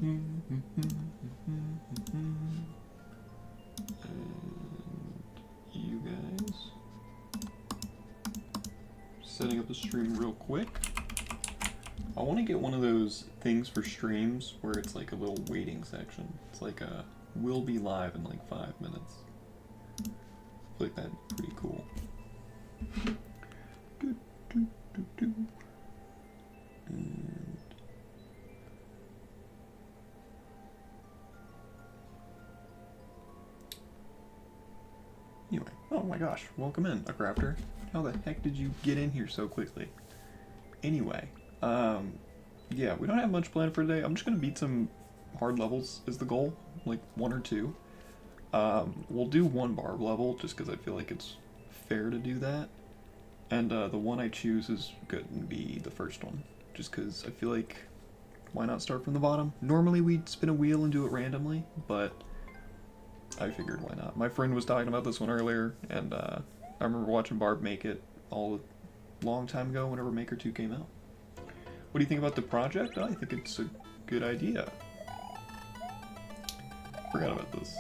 And you guys. Setting up the stream real quick. I want to get one of those things for streams where it's like a little waiting section. It's like a will be live in like 5 minutes. I feel like that'd be pretty cool. And anyway, oh my gosh, welcome in, a crafter. How the heck did you get in here so quickly? Anyway, yeah, we don't have much planned for today. I'm just gonna beat some hard levels is the goal, like 1 or 2. We'll do 1 barb level just because I feel like it's fair to do that. And the one I choose is going to be the first one, just because I feel like why not start from the bottom? Normally we'd spin a wheel and do it randomly, but I figured why not. My friend was talking about this one earlier, and I remember watching Barb make it a long time ago whenever Maker 2 came out. What do you think about the project? I think it's a good idea. Forgot about this.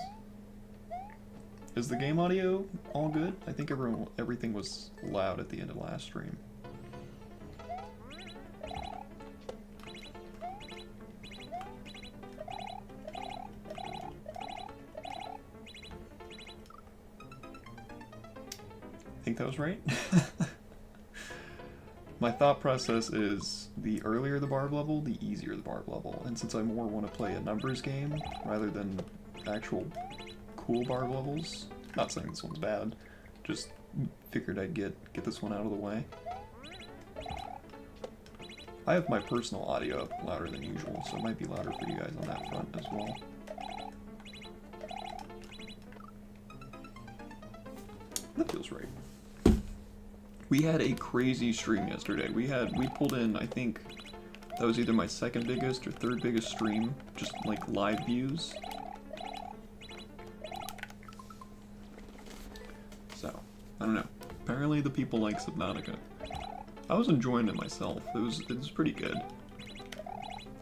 Is the game audio all good? I think everything was loud at the end of last stream. I think that was right. My thought process is the earlier the barb level, the easier the barb level. And since I more want to play a numbers game rather than actual cool barb levels, not saying this one's bad, just figured I'd get this one out of the way. I have my personal audio up louder than usual, so it might be louder for you guys on that front as well. That feels right. We had a crazy stream yesterday. We pulled in, I think, that was either my 2nd biggest or 3rd biggest stream, just like live views. So, I don't know. Apparently the people like Subnautica. I was enjoying it myself. It was pretty good.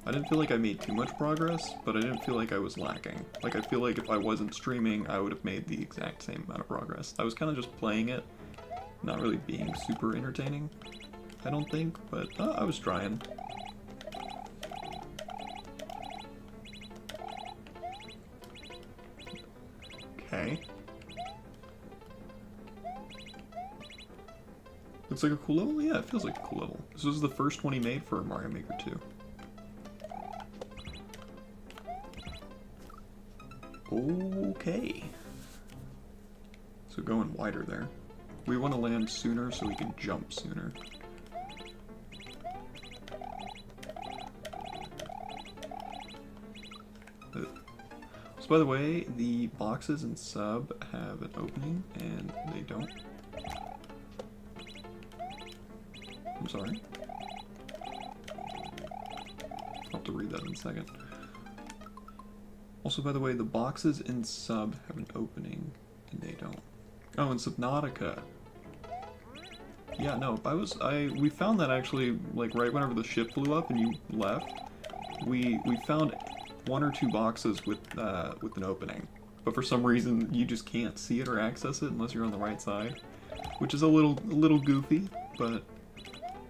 I didn't feel like I made too much progress, but I didn't feel like I was lacking. Like, I feel like if I wasn't streaming, I would have made the exact same amount of progress. I was kind of just playing it, not really being super entertaining, I don't think, but I was trying. Okay. Looks like a cool level? Yeah, it feels like a cool level. This was the first one he made for Mario Maker 2. Okay. So going wider there. We want to land sooner so we can jump sooner. So by the way, the boxes in sub have an opening and they don't. I'm sorry. I'll have to read that in a second. Also, by the way, the boxes in sub have an opening and they don't. Oh, in Subnautica. Yeah, no, we found that actually, like, right whenever the ship blew up and you left, we found 1 or 2 boxes with an opening. But for some reason, you just can't see it or access it unless you're on the right side. Which is a little goofy, but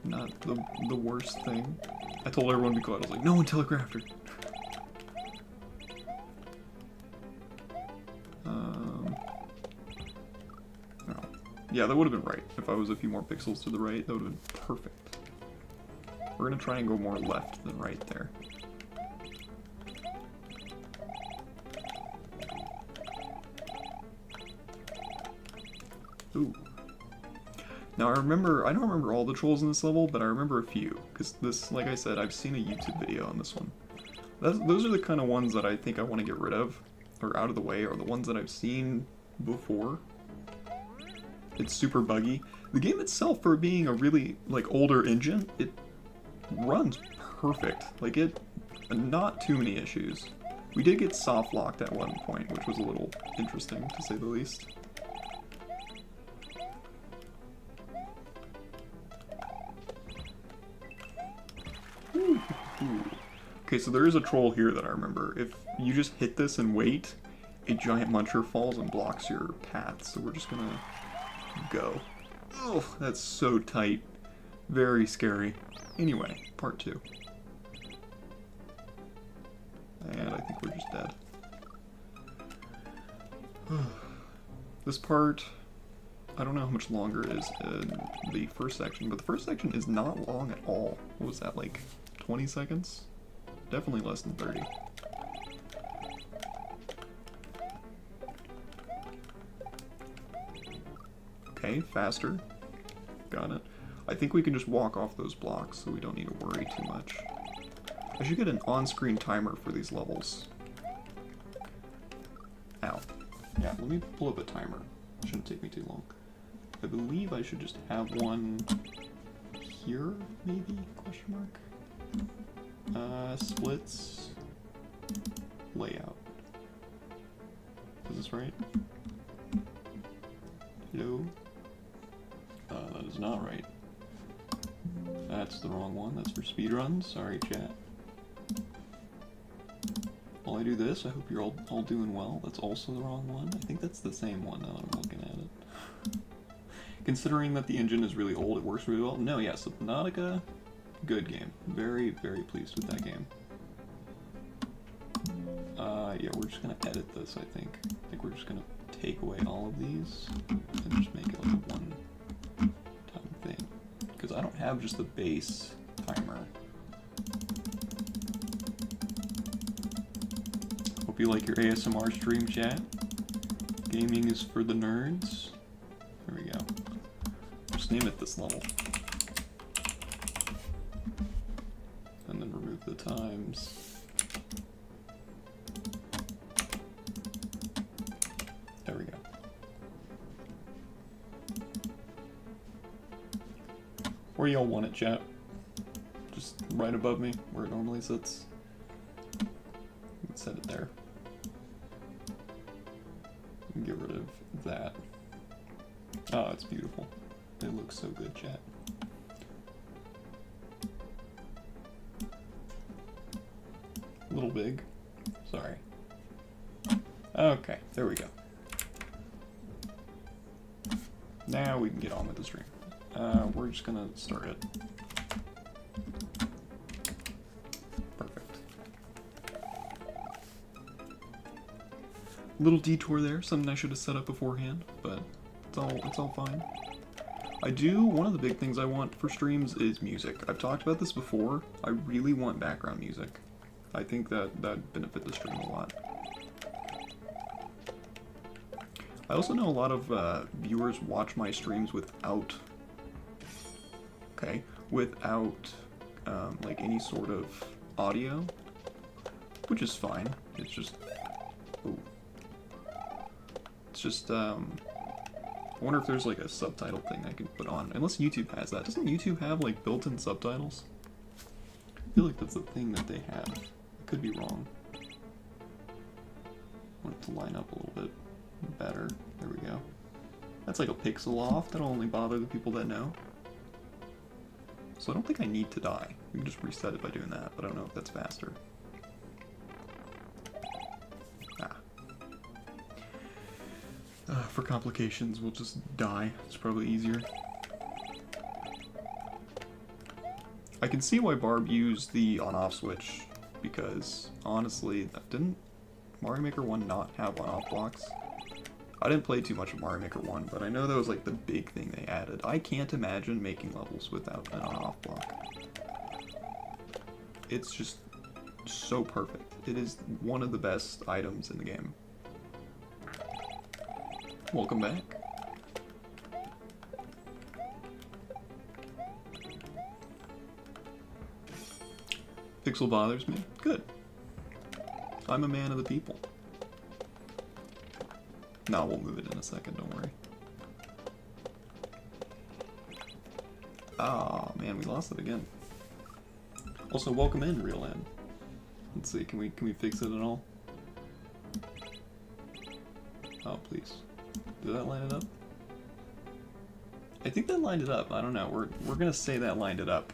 not the worst thing. I told everyone to be quiet. I was like, no one telegraphed her. Yeah, that would have been right. If I was a few more pixels to the right, that would have been perfect. We're going to try and go more left than right there. Ooh. Now I don't remember all the trolls in this level, but I remember a few. Because this, like I said, I've seen a YouTube video on this one. Those are the kind of ones that I think I want to get rid of, or out of the way, or the ones that I've seen before. It's super buggy. The game itself, for being a really, like, older engine, it runs perfect. Like, not too many issues. We did get soft locked at one point, which was a little interesting, to say the least. Ooh. Okay, so there is a troll here that I remember. If you just hit this and wait, a giant muncher falls and blocks your path. So we're just gonna go. Oh, that's so tight. Very scary. Anyway, part 2. And I think we're just dead. This part, I don't know how much longer it is in the first section, but the first section is not long at all. What was that, like 20 seconds? Definitely less than 30. Okay, faster. Got it. I think we can just walk off those blocks, so we don't need to worry too much. I should get an on-screen timer for these levels. Ow. Yeah, let me pull up a timer. It shouldn't take me too long. I believe I should just have one here, maybe? Question mark. Splits. Layout. Is this right? Hello? That is not right. That's the wrong one. That's for speedruns. Sorry, chat. While I do this, I hope you're all doing well. That's also the wrong one. I think that's the same one now that I'm looking at it. Considering that the engine is really old, it works really well. No, yeah, Subnautica, good game. Very, very pleased with that game. Yeah, we're just gonna edit this, I think. I think we're just gonna take away all of these and just make it like a one-time thing. Because I don't have just the base timer. Hope you like your ASMR stream, chat. Gaming is for the nerds. There we go. Just name it this level. And then remove the times. There we go. Where y'all want it, chat? Just right above me, where it normally sits. Set it there. Get rid of that. Oh, it's beautiful. It looks so good, chat. A little big. Sorry. Okay, there we go. Now we can get on with the stream. We're just gonna start it. Perfect. Little detour there, something I should have set up beforehand, but it's all fine. One of the big things I want for streams is music. I've talked about this before. I really want background music. I think that'd benefit the stream a lot. I also know a lot of viewers watch my streams without like any sort of audio, which is fine. It's just, I wonder if there's like a subtitle thing I can put on, unless YouTube has that. Doesn't YouTube have like built-in subtitles? I feel like that's the thing that they have. I could be wrong. I want it to line up a little bit better. There we go. That's like a pixel off. That'll only bother the people that know. So I don't think I need to die. We can just reset it by doing that, but I don't know if that's faster. For complications, we'll just die. It's probably easier. I can see why Barb used the on-off switch, because honestly, didn't Mario Maker 1 not have on-off blocks? I didn't play too much of Mario Maker 1, but I know that was like the big thing they added. I can't imagine making levels without an on-off block. It's just so perfect. It is one of the best items in the game. Welcome back. Pixel bothers me. Good. I'm a man of the people. No, we'll move it in a second, don't worry. Ah, man, we lost it again. Also, welcome in, Real N. Let's see, can we fix it at all? Oh, please. Did that line it up? I think that lined it up. I don't know. We're gonna say that lined it up.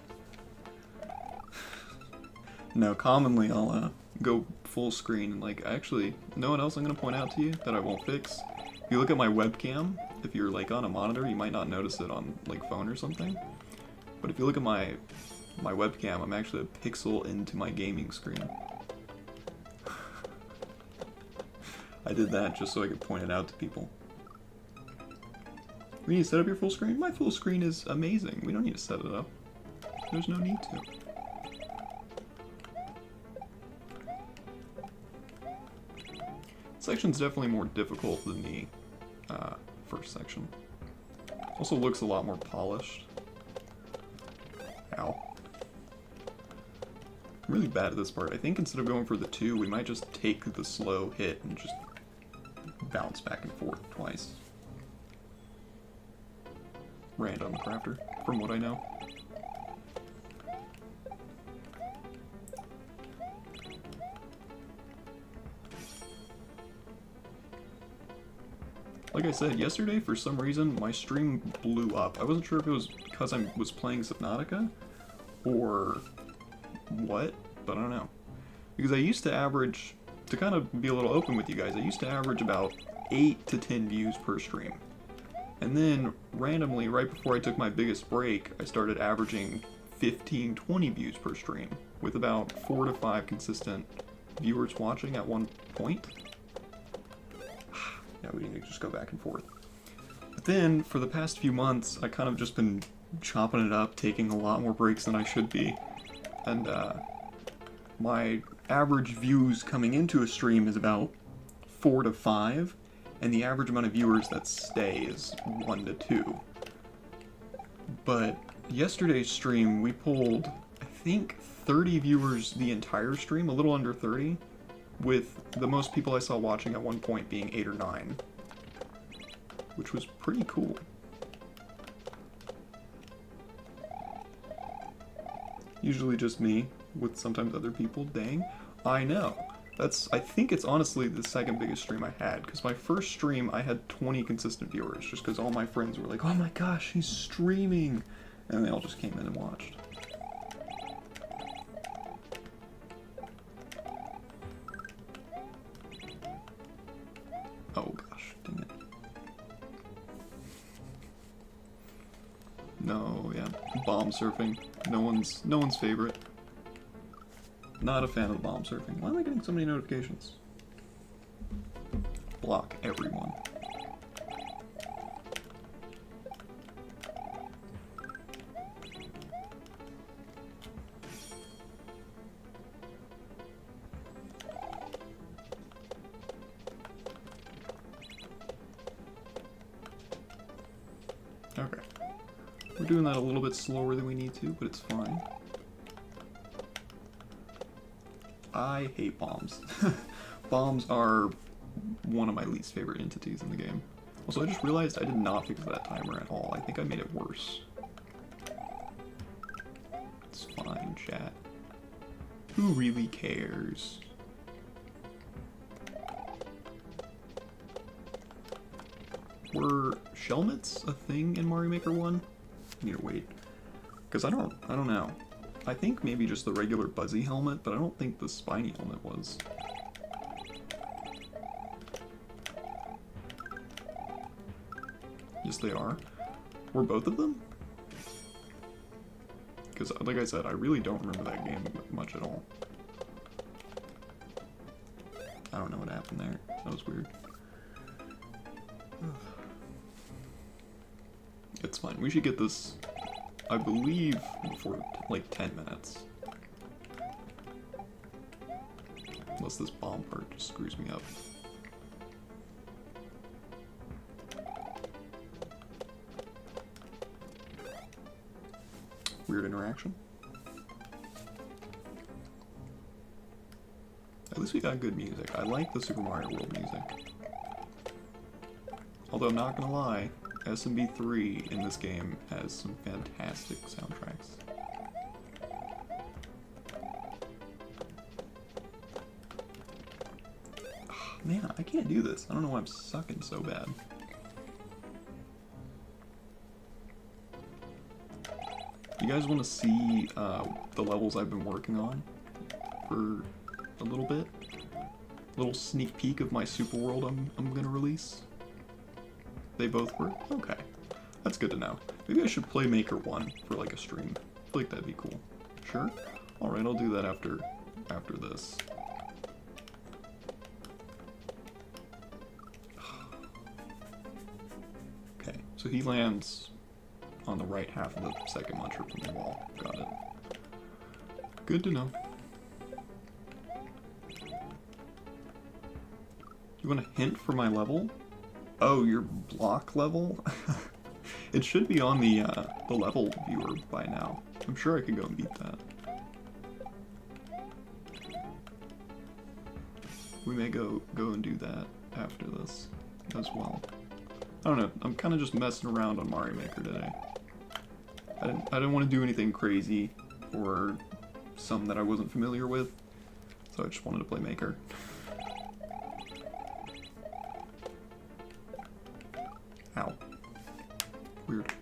No, commonly I'll go full screen and like actually, know what else I'm gonna point out to you that I won't fix? If you look at my webcam, if you're like on a monitor, you might not notice it on like phone or something. But if you look at my webcam, I'm actually a pixel into my gaming screen. I did that just so I could point it out to people. We need to set up your full screen? My full screen is amazing. We don't need to set it up. There's no need to. Section's definitely more difficult than the first section. Also looks a lot more polished. Ow. I'm really bad at this part. I think instead of going for the 2, we might just take the slow hit and just bounce back and forth twice. Random crafter, from what I know. Like I said, yesterday, for some reason, my stream blew up. I wasn't sure if it was because I was playing Subnautica, or what, but I don't know. Because I used to average, to kind of be a little open with you guys, I used to average about 8 to 10 views per stream. And then, randomly, right before I took my biggest break, I started averaging 15, 20 views per stream, with about 4 to 5 consistent viewers watching at one point. Yeah, we need to just go back and forth. But then, for the past few months, I kind of just been chopping it up, taking a lot more breaks than I should be. And, my average views coming into a stream is about 4 to 5, and the average amount of viewers that stay is 1 to 2. But yesterday's stream, we pulled, I think, 30 viewers the entire stream, a little under 30, with the most people I saw watching at one point being 8 or 9, which was pretty cool. Usually just me, with sometimes other people. Dang. I know. I think it's honestly the second biggest stream I had, because my first stream I had 20 consistent viewers, just because all my friends were like, oh my gosh, he's streaming, and they all just came in and watched. Oh gosh, dang it. No, yeah, bomb surfing. No one's favorite. Not a fan of bomb surfing. Why am I getting so many notifications? Block everyone. Okay. We're doing that a little bit slower than we need to, but it's fine. I hate bombs. Bombs are one of my least favorite entities in the game. Also, I just realized I did not fix that timer at all. I think I made it worse. It's fine, chat. Who really cares? Were shellmets a thing in Mario Maker 1? I need to wait. Because I don't know. I think maybe just the regular Buzzy helmet, but I don't think the spiny helmet was. Yes, they are. Were both of them? Because, like I said, I really don't remember that game much at all. I don't know what happened there. That was weird. It's fine. We should get this, I believe, before like 10 minutes. Unless this bomb part just screws me up. Weird interaction. At least we got good music. I like the Super Mario World music. Although, I'm not gonna lie, SMM2 in this game has some fantastic soundtracks. Oh, man, I can't do this. I don't know why I'm sucking so bad. You guys want to see the levels I've been working on? for a little bit. Little sneak peek of my super world I'm gonna release. They both were? Okay. That's good to know. Maybe I should play Maker 1 for like a stream. I feel like that'd be cool. Sure? Alright, I'll do that after this. Okay, so he lands on the right half of the second muncher from the wall. Got it. Good to know. You want a hint for my level? Oh, your block level? It should be on the level viewer by now. I'm sure I could go and beat that. We may go and do that after this as well. I don't know, I'm kind of just messing around on Mario Maker today. I didn't want to do anything crazy or some that I wasn't familiar with, so I just wanted to play Maker. Ow. Weird.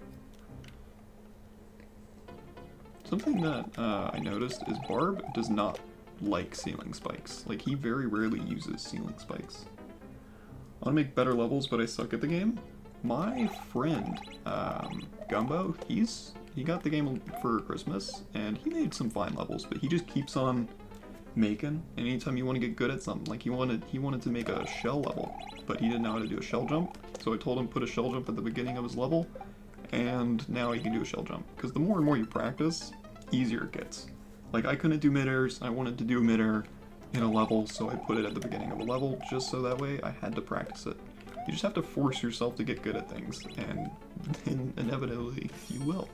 Something that I noticed is Barb does not like ceiling spikes. Like, he very rarely uses ceiling spikes. I want to make better levels, but I suck at the game. My friend, Gumbo, he got the game for Christmas, and he made some fine levels, but he just keeps on making. And anytime you want to get good at something, like he wanted to make a shell level, but he didn't know how to do a shell jump. So I told him put a shell jump at the beginning of his level, and now he can do a shell jump. Because the more and more you practice, easier it gets. Like, I couldn't do mid-airs, I wanted to do a mid-air in a level, so I put it at the beginning of a level, just so that way I had to practice it. You just have to force yourself to get good at things, and inevitably you will.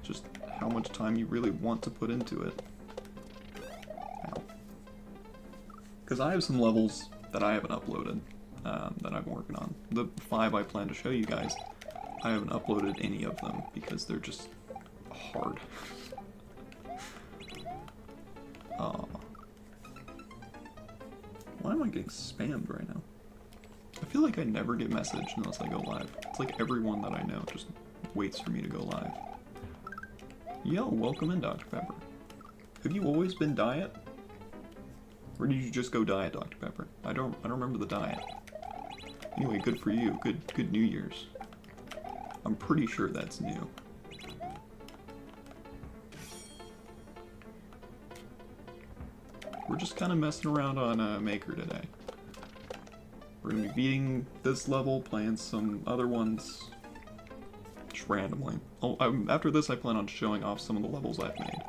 Just how much time you really want to put into it. Ow. Because I have some levels that I haven't uploaded, that I'm working on. The 5 I plan to show you guys, I haven't uploaded any of them, because they're just hard. Why am I getting spammed right now? I feel like I never get messaged unless I go live. It's like everyone that I know just waits for me to go live. Yo, welcome in, Dr. Pepper. Have you always been diet? Or did you just go diet, Dr. Pepper? I don't remember the diet. Anyway, good for you. Good New Year's. I'm pretty sure that's new. We're just kind of messing around on Maker today. We're going to be beating this level, playing some other ones, just randomly. Oh, after this I plan on showing off some of the levels I've made.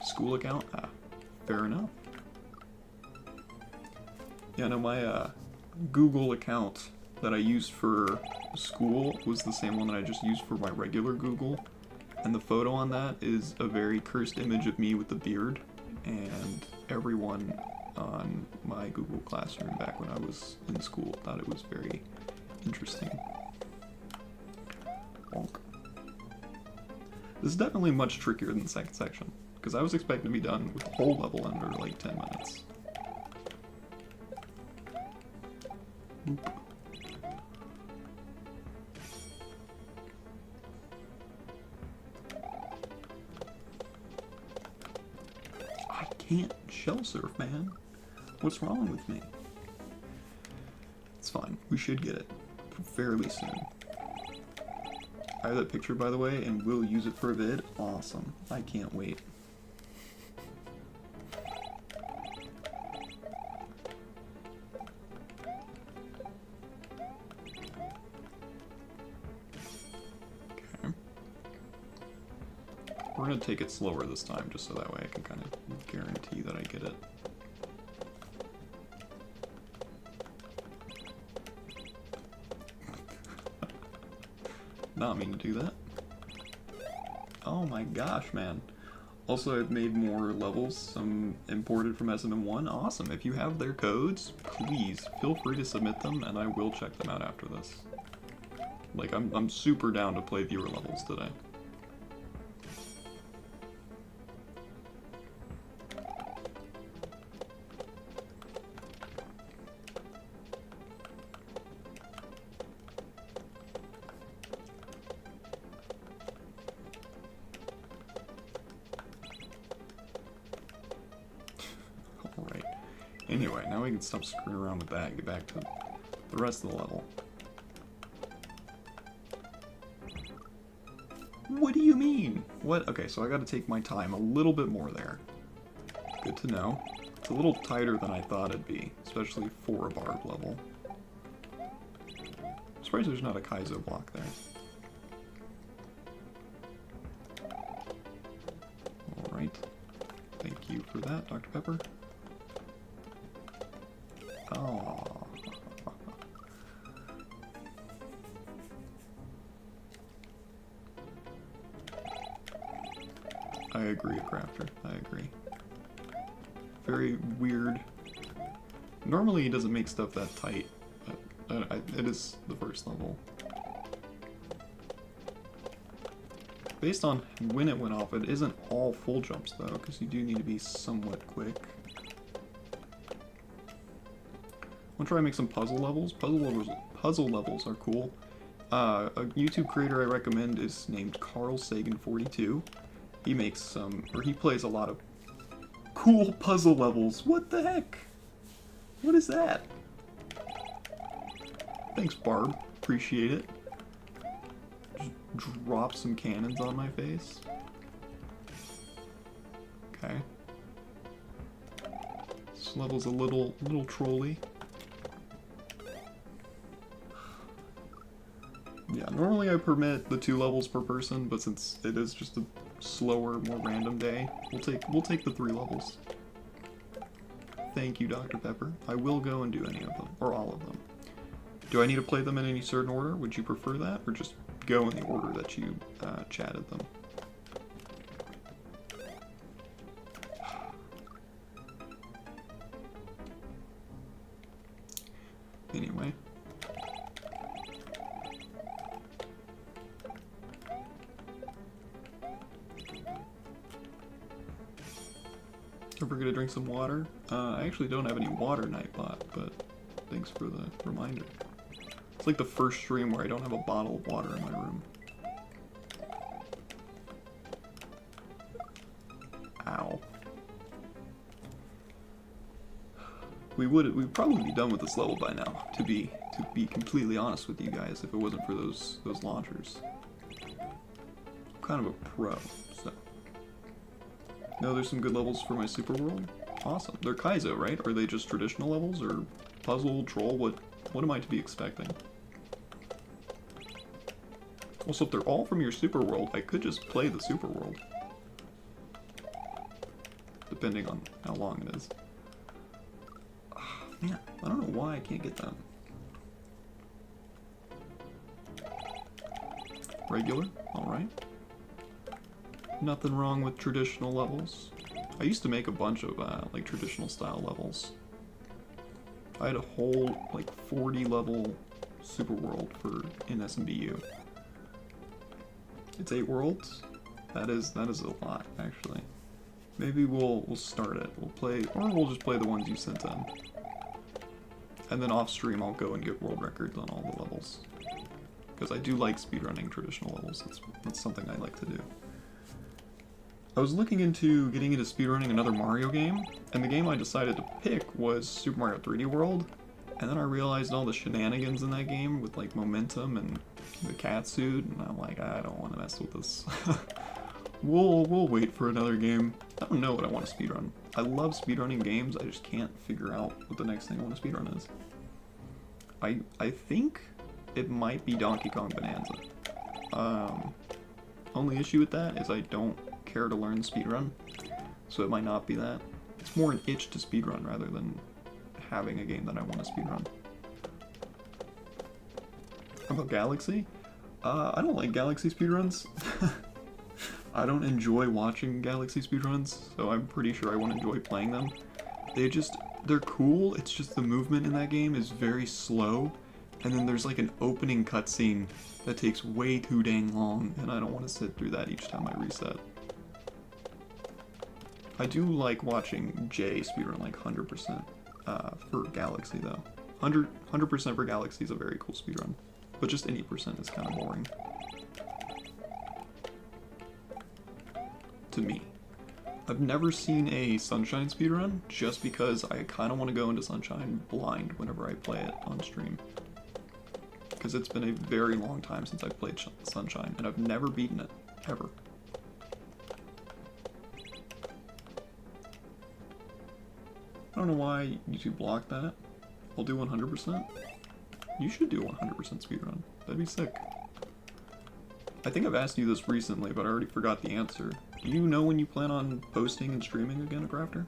School account? Ah, fair enough. Yeah, no, my Google account that I used for school was the same one that I just used for my regular Google. And the photo on that is a very cursed image of me with the beard. And everyone on my Google Classroom back when I was in school thought it was very interesting. Bonk. This is definitely much trickier than the second section, because I was expecting to be done with the whole level under like 10 minutes. Boop. I can't shell surf, man. What's wrong with me? It's fine. We should get it fairly soon. I have that picture, by the way, and we'll use it for a vid. Awesome. I can't wait. Okay. We're gonna take it slower this time, just so that way I can kind of guarantee that I get it. Not mean to do that. Oh my gosh, man. Also, I've made more levels, some imported from SMM2. Awesome. If you have their codes, please feel free to submit them, and I will check them out after this. Like, I'm super down to play viewer levels today. Anyway, now we can stop screwing around with that and get back to the rest of the level. What do you mean? What? Okay, so I gotta take my time a little bit more there. Good to know. It's a little tighter than I thought it'd be, especially for a barb level. I'm surprised there's not a Kaizo block there. Alright. Thank you for that, Dr. Pepper. Oh. I agree, Crafter. I agree. Very weird. Normally he doesn't make stuff that tight, but it is the first level. Based on when it went off, it isn't all full jumps though, because you do need to be somewhat quick. I'm gonna try and make some puzzle levels. Puzzle levels are cool. A YouTube creator I recommend is named Carl Sagan42. He makes some, or he plays a lot of cool puzzle levels. What the heck? What is that? Thanks, Barb. Appreciate it. Just drop some cannons on my face. Okay. This level's a little trolly. Yeah, normally I permit the 2 levels per person, but since it is just a slower, more random day, we'll take the 3 levels. Thank you, Dr. Pepper. I will go and do any of them, or all of them. Do I need to play them in any certain order? Would you prefer that, or just go in the order that you chatted them? Anyway. Don't forget to drink some water. I actually don't have any water, Nightbot, but thanks for the reminder. It's like the first stream where I don't have a bottle of water in my room. Ow. We'd probably be done with this level by now, to be completely honest with you guys, if it wasn't for those launchers. I'm kind of a pro, so. No, there's some good levels for my super world. Awesome. They're Kaizo, right? Are they just traditional levels, or puzzle, troll? What am I to be expecting? Also, if they're all from your super world, I could just play the super world. Depending on how long it is. Oh, man, I don't know why I can't get them. Regular? Alright. Nothing wrong with traditional levels. I used to make a bunch of like traditional style levels. I had a whole like 40 level super world for in SMBU. It's 8 worlds. That is a lot actually. Maybe we'll start it. We'll play, or we'll just play the ones you sent in. And then off stream I'll go and get world records on all the levels. Because I do like speedrunning traditional levels. That's something I like to do. I was looking into getting into speedrunning another Mario game, and the game I decided to pick was Super Mario 3D World, and then I realized all the shenanigans in that game with like momentum and the cat suit, and I'm like, I don't want to mess with this. We'll wait for another game. I don't know what I want to speedrun. I love speedrunning games, I just can't figure out what the next thing I want to speedrun is. I think it might be Donkey Kong Bonanza. Only issue with that is I don't care to learn speedrun, so it might not be that. It's more an itch to speedrun rather than having a game that I want to speedrun. How about Galaxy? I don't like Galaxy speedruns. I don't enjoy watching Galaxy speedruns, so I'm pretty sure I won't enjoy playing them. They're cool, it's just the movement in that game is very slow, and then there's like an opening cutscene that takes way too dang long, and I don't want to sit through that each time I reset. I do like watching Jay speedrun like 100% for Galaxy though. 100% for Galaxy is a very cool speedrun, but just any percent is kind of boring. To me. I've never seen a Sunshine speedrun just because I kind of want to go into Sunshine blind whenever I play it on stream. Because it's been a very long time since I've played Sunshine, and I've never beaten it, ever. I don't know why YouTube blocked that. I'll do 100%. You should do 100% speedrun. That'd be sick. I think I've asked you this recently, but I already forgot the answer. Do you know when you plan on posting and streaming again, Crafter?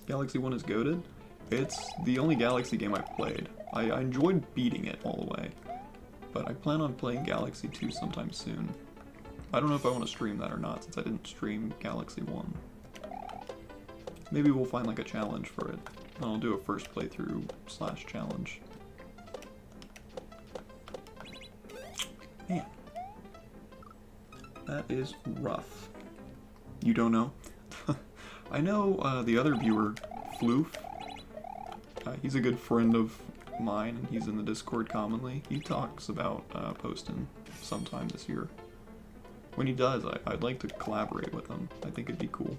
Galaxy 1 is goated. It's the only Galaxy game I've played. I enjoyed beating it all the way, but I plan on playing Galaxy 2 sometime soon. I don't know if I want to stream that or not, since I didn't stream Galaxy 1. Maybe we'll find like a challenge for it. I'll do a first playthrough / challenge. Man. That is rough. You don't know? I know the other viewer, Floof. He's a good friend of mine, and he's in the Discord commonly. He talks about posting sometime this year. When he does, I'd like to collaborate with him. I think it'd be cool.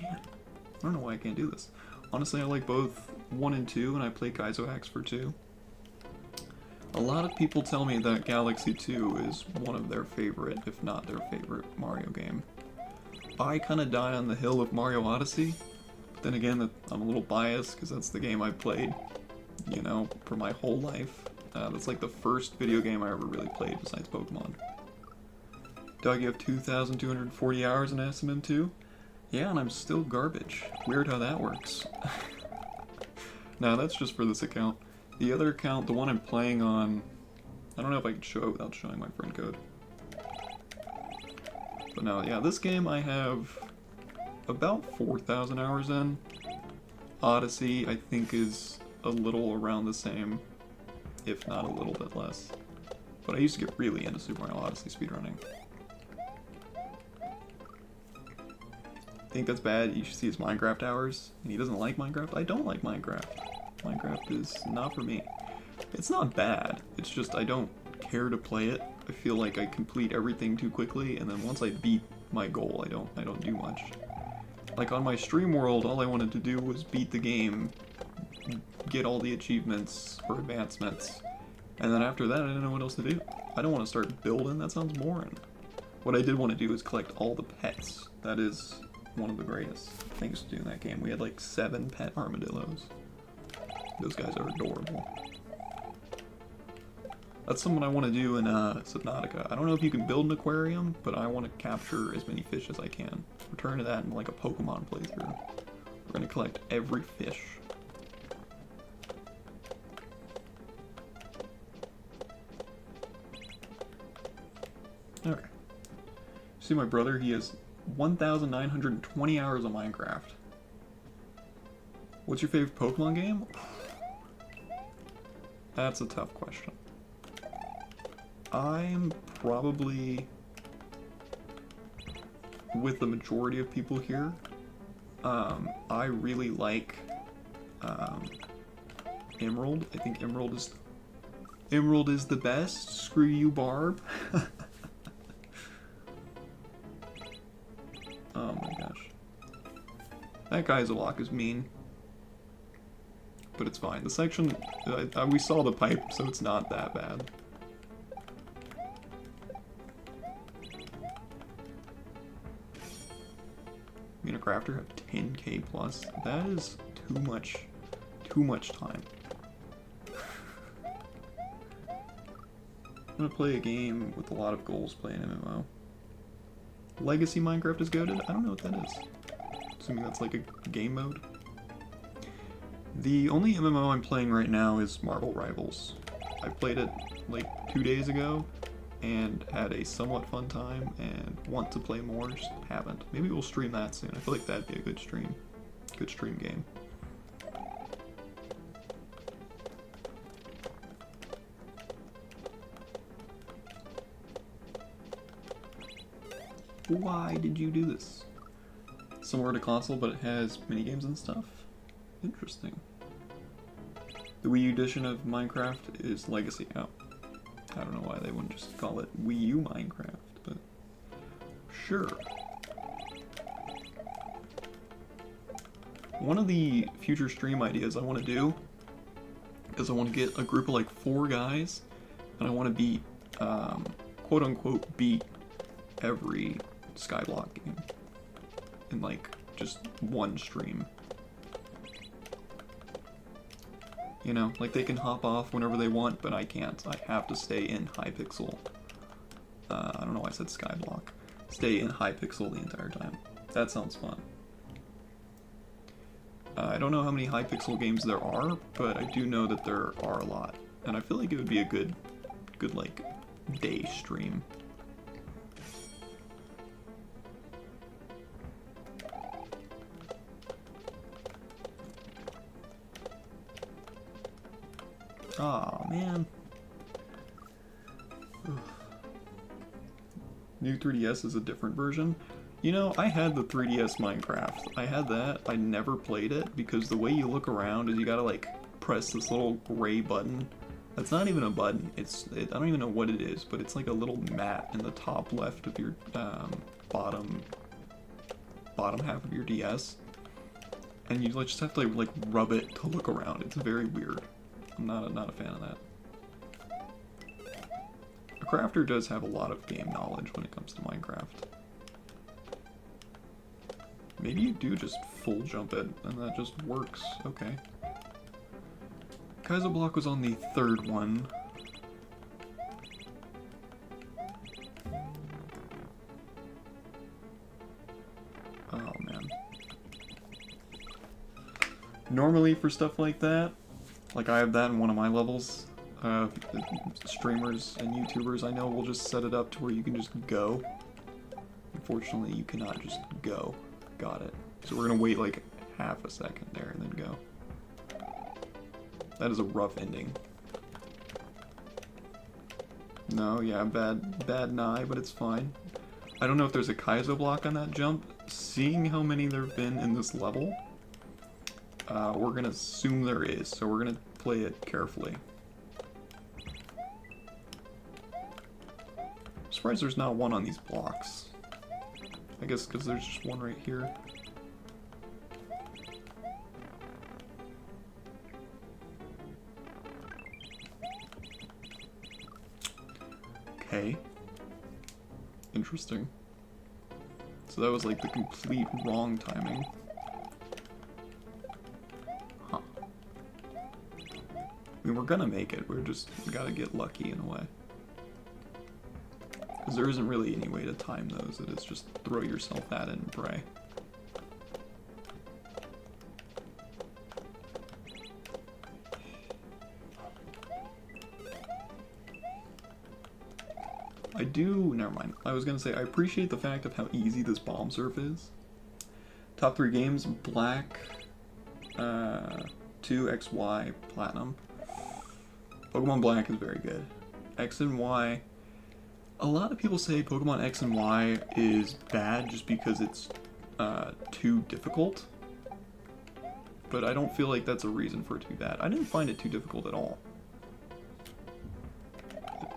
Man, I don't know why I can't do this. Honestly, I like both 1 and 2, and I play Kaizoax for 2. A lot of people tell me that Galaxy 2 is one of their favorite, if not their favorite, Mario game. I kind of die on the hill of Mario Odyssey, but then again, I'm a little biased because that's the game I've played, you know, for my whole life. That's like the first video game I ever really played besides Pokemon. Dog, you have 2,240 hours in SMM2? Yeah, and I'm still garbage. Weird how that works. Nah, that's just for this account. The other account, the one I'm playing on, I don't know if I can show it without showing my friend code. But no, yeah, this game I have about 4,000 hours in. Odyssey, I think, is a little around the same, if not a little bit less. But I used to get really into Super Mario Odyssey speedrunning. Think that's bad? You should see his Minecraft hours, and he doesn't like Minecraft? I don't like Minecraft. Minecraft is not for me. It's not bad, it's just I don't care to play it. I feel like I complete everything too quickly, and then once I beat my goal, I don't do much. Like on my stream world, all I wanted to do was beat the game, get all the achievements or advancements, and then after that I didn't know what else to do. I don't want to start building, that sounds boring. What I did want to do is collect all the pets. That is one of the greatest things to do in that game. We had like 7 pet armadillos. Those guys are adorable. That's something I want to do in Subnautica. I don't know if you can build an aquarium, but I want to capture as many fish as I can. Return to that in like a Pokemon playthrough. We're going to collect every fish. Okay. See my brother? He has 1,920 hours of Minecraft. What's your favorite Pokemon game? That's a tough question. I'm probably with the majority of people here. I really like Emerald. I think Emerald is the best. Screw you, Barb. Oh my gosh. That Kaizoax is mean. But it's fine. The section, we saw the pipe, so it's not that bad. Me and a crafter have 10k plus. That is too much time. I'm gonna play a game with a lot of goals, play an MMO. Legacy Minecraft is goated? I don't know what that is. Assuming that's like a game mode. The only MMO I'm playing right now is Marvel Rivals. I played it like 2 days ago and had a somewhat fun time and want to play more, just haven't. Maybe we'll stream that soon. I feel like that'd be a good stream game. Why did you do this? Similar to console, but it has minigames and stuff? Interesting. The Wii U edition of Minecraft is Legacy. Oh. I don't know why they wouldn't just call it Wii U Minecraft, but sure. One of the future stream ideas I want to do is I want to get a group of like 4 guys, and I want to beat, quote unquote, beat every Skyblock game in like just one stream. You know, like they can hop off whenever they want, but I can't. I have to stay in Hypixel. I don't know why I said Skyblock. Stay in Hypixel the entire time. That sounds fun. I don't know how many Hypixel games there are, but I do know that there are a lot. And I feel like it would be a good like, day stream. Aw, man. Ugh. New 3DS is a different version. You know, I had the 3DS Minecraft. I had that. I never played it because the way you look around is you gotta like press this little gray button. That's not even a button. I don't even know what it is, but it's like a little mat in the top left of your bottom half of your DS, and you just have to like rub it to look around. It's very weird. I'm not a fan of that. A crafter does have a lot of game knowledge when it comes to Minecraft. Maybe you do just full jump it, and that just works. Okay. Kaizo Block was on the 3rd one. Oh, man. Normally for stuff like that, like I have that in one of my levels, streamers and YouTubers I know will just set it up to where you can just go. Unfortunately, you cannot just go. Got it. So we're gonna wait like half a second there and then go. That is a rough ending. No, yeah, bad nigh, but it's fine. I don't know if there's a Kaizo block on that jump. Seeing how many there have been in this level, we're gonna assume there is, so we're gonna play it carefully. I'm surprised there's not one on these blocks. I guess because there's just one right here. Okay. Interesting. So that was like the complete wrong timing. Huh. I mean, we're gonna make it. We're just gotta get lucky in a way. Because there isn't really any way to time those. It is just throw yourself at it and pray. Never mind. I was gonna say, I appreciate the fact of how easy this bomb surf is. Top 3 games, Black, 2, X, Y, Platinum. Pokemon Black is very good. X and Y, a lot of people say Pokemon X and Y is bad just because it's too difficult. But I don't feel like that's a reason for it to be bad. I didn't find it too difficult at all.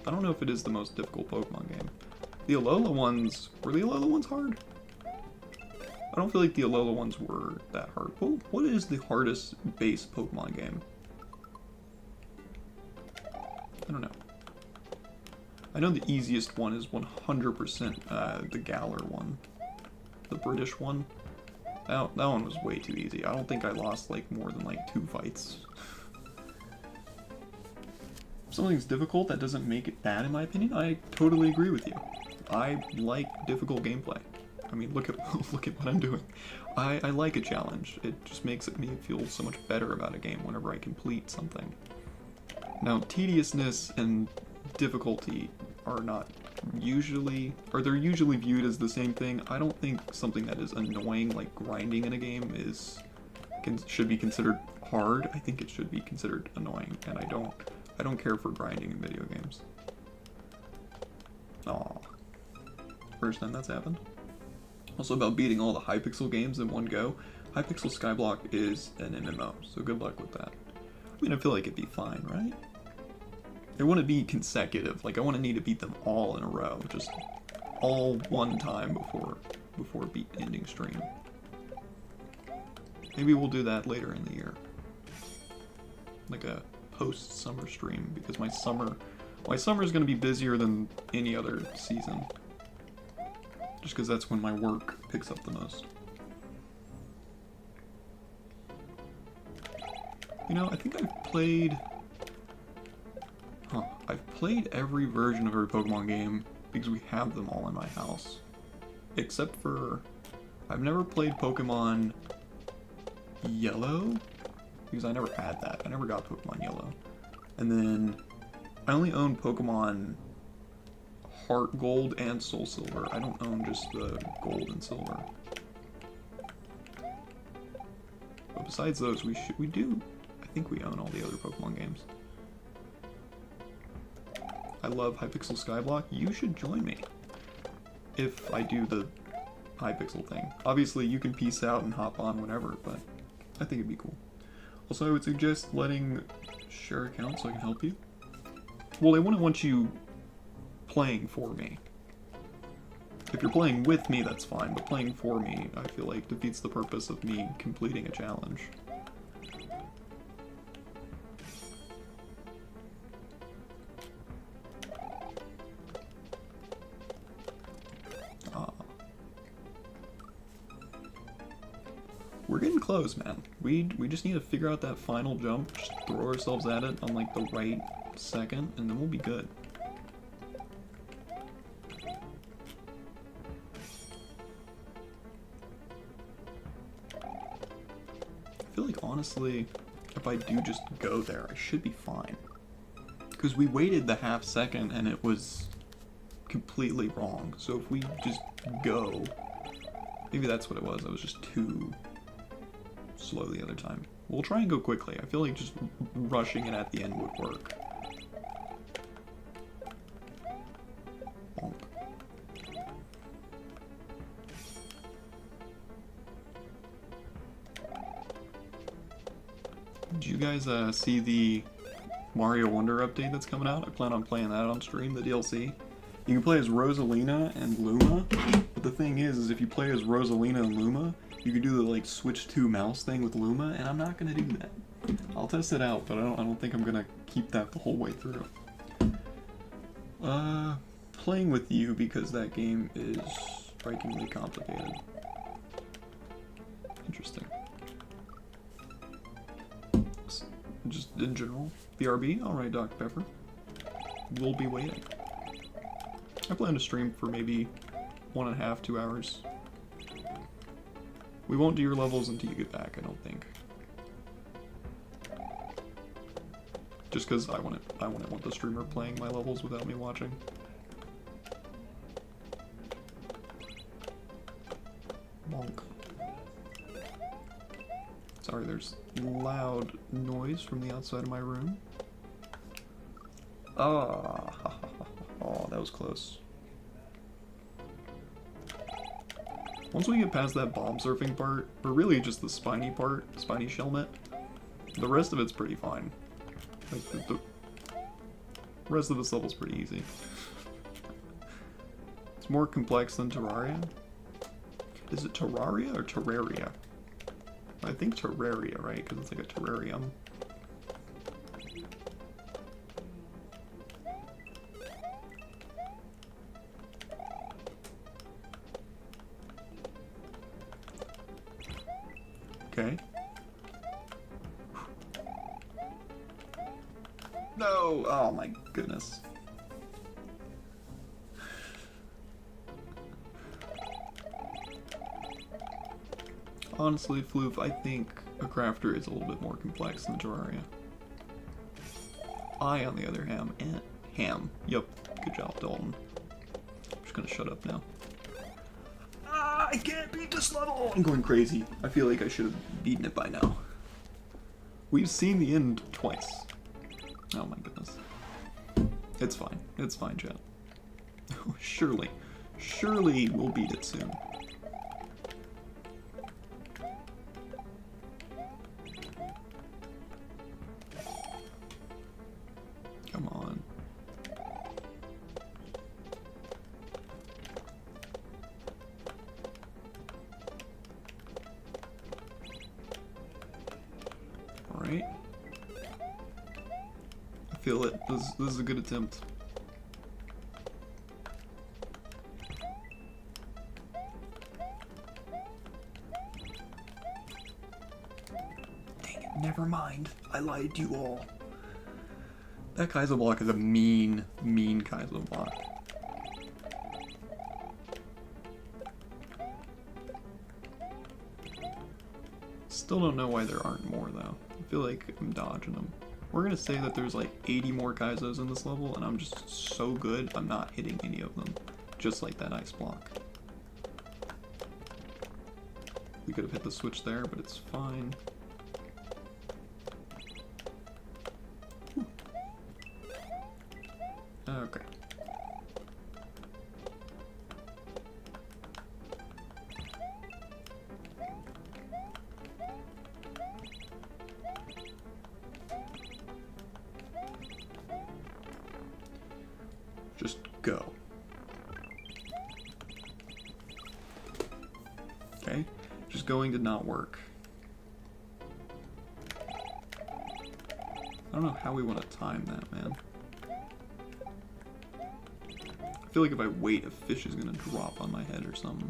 I don't know if it is the most difficult Pokemon game. The Alola ones, were the Alola ones hard? I don't feel like the Alola ones were that hard. What is the hardest base Pokemon game? I don't know. I know the easiest one is 100% the Galar one. The British one. That one was way too easy. I don't think I lost like more than like 2 fights. If something's difficult, that doesn't make it bad in my opinion. I totally agree with you. I like difficult gameplay. I mean, look at what I'm doing. I like a challenge. It just makes me feel so much better about a game whenever I complete something. Now, tediousness and difficulty are not usually, or they're usually viewed as the same thing. I don't think something that is annoying, like grinding in a game, should be considered hard. I think it should be considered annoying, and I don't care for grinding in video games. Aw. First time that's happened. Also about beating all the Hypixel games in one go. Hypixel Skyblock is an MMO, so good luck with that. I mean, I feel like it'd be fine, right? They want to be consecutive. Like, I want to need to beat them all in a row. Just all one time before ending stream. Maybe we'll do that later in the year. Like a post-summer stream, because my summer is going to be busier than any other season. Just because that's when my work picks up the most. You know, I think I've played every version of every Pokemon game because we have them all in my house. Except for, I've never played Pokemon Yellow, because I never had that. I never got Pokemon Yellow. And then, I only own Pokemon Heart Gold and Soul Silver. I don't own just the Gold and Silver. But besides those, I think we own all the other Pokemon games. I love Hypixel Skyblock. You should join me if I do the Hypixel thing. Obviously, you can peace out and hop on whenever, but I think it'd be cool. Also, I would suggest letting share accounts so I can help you. Well, they wouldn't want you playing for me. If you're playing with me, that's fine, but playing for me, I feel like defeats the purpose of me completing a challenge. We're getting close, man. We just need to figure out that final jump, just throw ourselves at it on like the right second, and then we'll be good. I feel like, honestly, if I do just go there, I should be fine. Because we waited the half second and it was completely wrong. So if we just go, maybe that's what it was. I was just too slow the other time. We'll try and go quickly. I feel like just rushing it at the end would work. Bonk. Did you guys see the Mario Wonder update that's coming out? I plan on playing that on stream, the DLC. You can play as Rosalina and Luma, but the thing is if you play as Rosalina and Luma, you can do the like switch to mouse thing with Luma, and I'm not gonna do that. I'll test it out, but I don't think I'm gonna keep that the whole way through. Playing with you because that game is strikingly complicated. Interesting. Just in general. BRB? Alright, Dr. Pepper. We'll be waiting. I plan to stream for maybe 1.5, 2 hours. We won't do your levels until you get back, I don't think. Just because I wouldn't want the streamer playing my levels without me watching. Bonk. Sorry, there's loud noise from the outside of my room. Oh, that was close. Once we get past that bomb surfing part, or really just the spiny part, spiny Shelmet, the rest of it's pretty fine. Like, the rest of this level's pretty easy. It's more complex than Terraria. Is it Terraria or Terraria? I think Terraria, right? Because it's like a terrarium. Okay. No! Oh my goodness. Honestly, Floof, I think a crafter is a little bit more complex than Terraria. I, on the other hand, Yup, good job, Dalton. I'm just gonna shut up now. Ah, I can't beat this level! I'm going crazy. I feel like I should have beaten it by now. We've seen the end twice. Oh my goodness. It's fine. It's fine, chat. Surely. Surely we'll beat it soon. Come on. feel it. This is a good attempt. Dang it, never mind. I lied to you all. That Kaizo block is a mean Kaizo block. Still don't know why there aren't more though. I feel like I'm dodging them. We're gonna say that there's like 80 more Kaizos in this level, and I'm just so good I'm not hitting any of them. Just like that ice block. We could have hit the switch there, but it's fine. Okay. Just go. Okay, just going did not work. I don't know how we want to time that, man. I feel like if I wait, a fish is gonna drop on my head or something.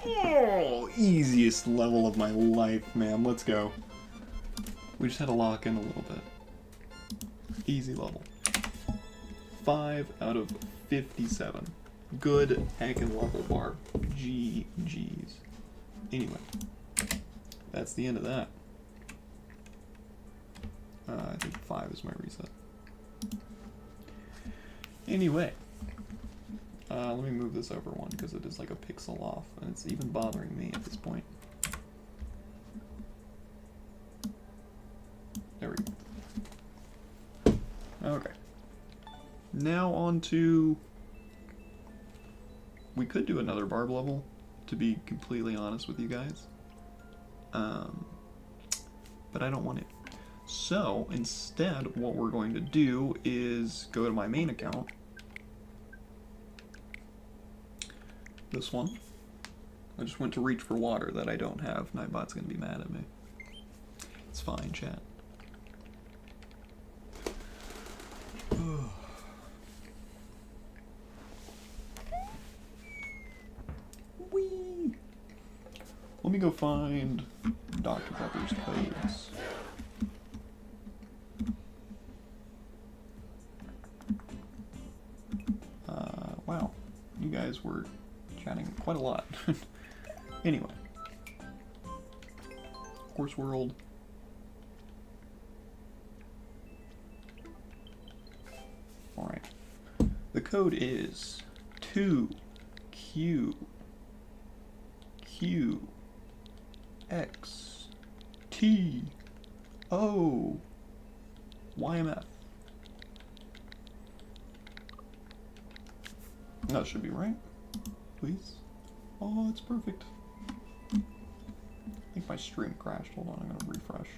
Oh, easiest level of my life, man. Let's go. We just had to lock in a little bit. Easy level. 5 out of 57. Good heckin' level bar. GG's. Anyway, that's the end of that. I think 5 is my reset. Anyway. Let me move this over one because it is like a pixel off, and it's even bothering me at this point. There we go. Okay. Now on to... We could do another barb level, to be completely honest with you guys. But I don't want it. So, instead, what we're going to do is go to my main account. This one. I just went to reach for water that I don't have. Nightbot's gonna be mad at me. It's fine, chat. Whee! Let me go find Dr. Pepper's codes. Wow. You guys were chatting quite a lot. Anyway. Horse World. Alright. The code is 2QQXT. YMF. That should be right. Please. Oh, it's perfect. I think my stream crashed. Hold on, I'm gonna refresh.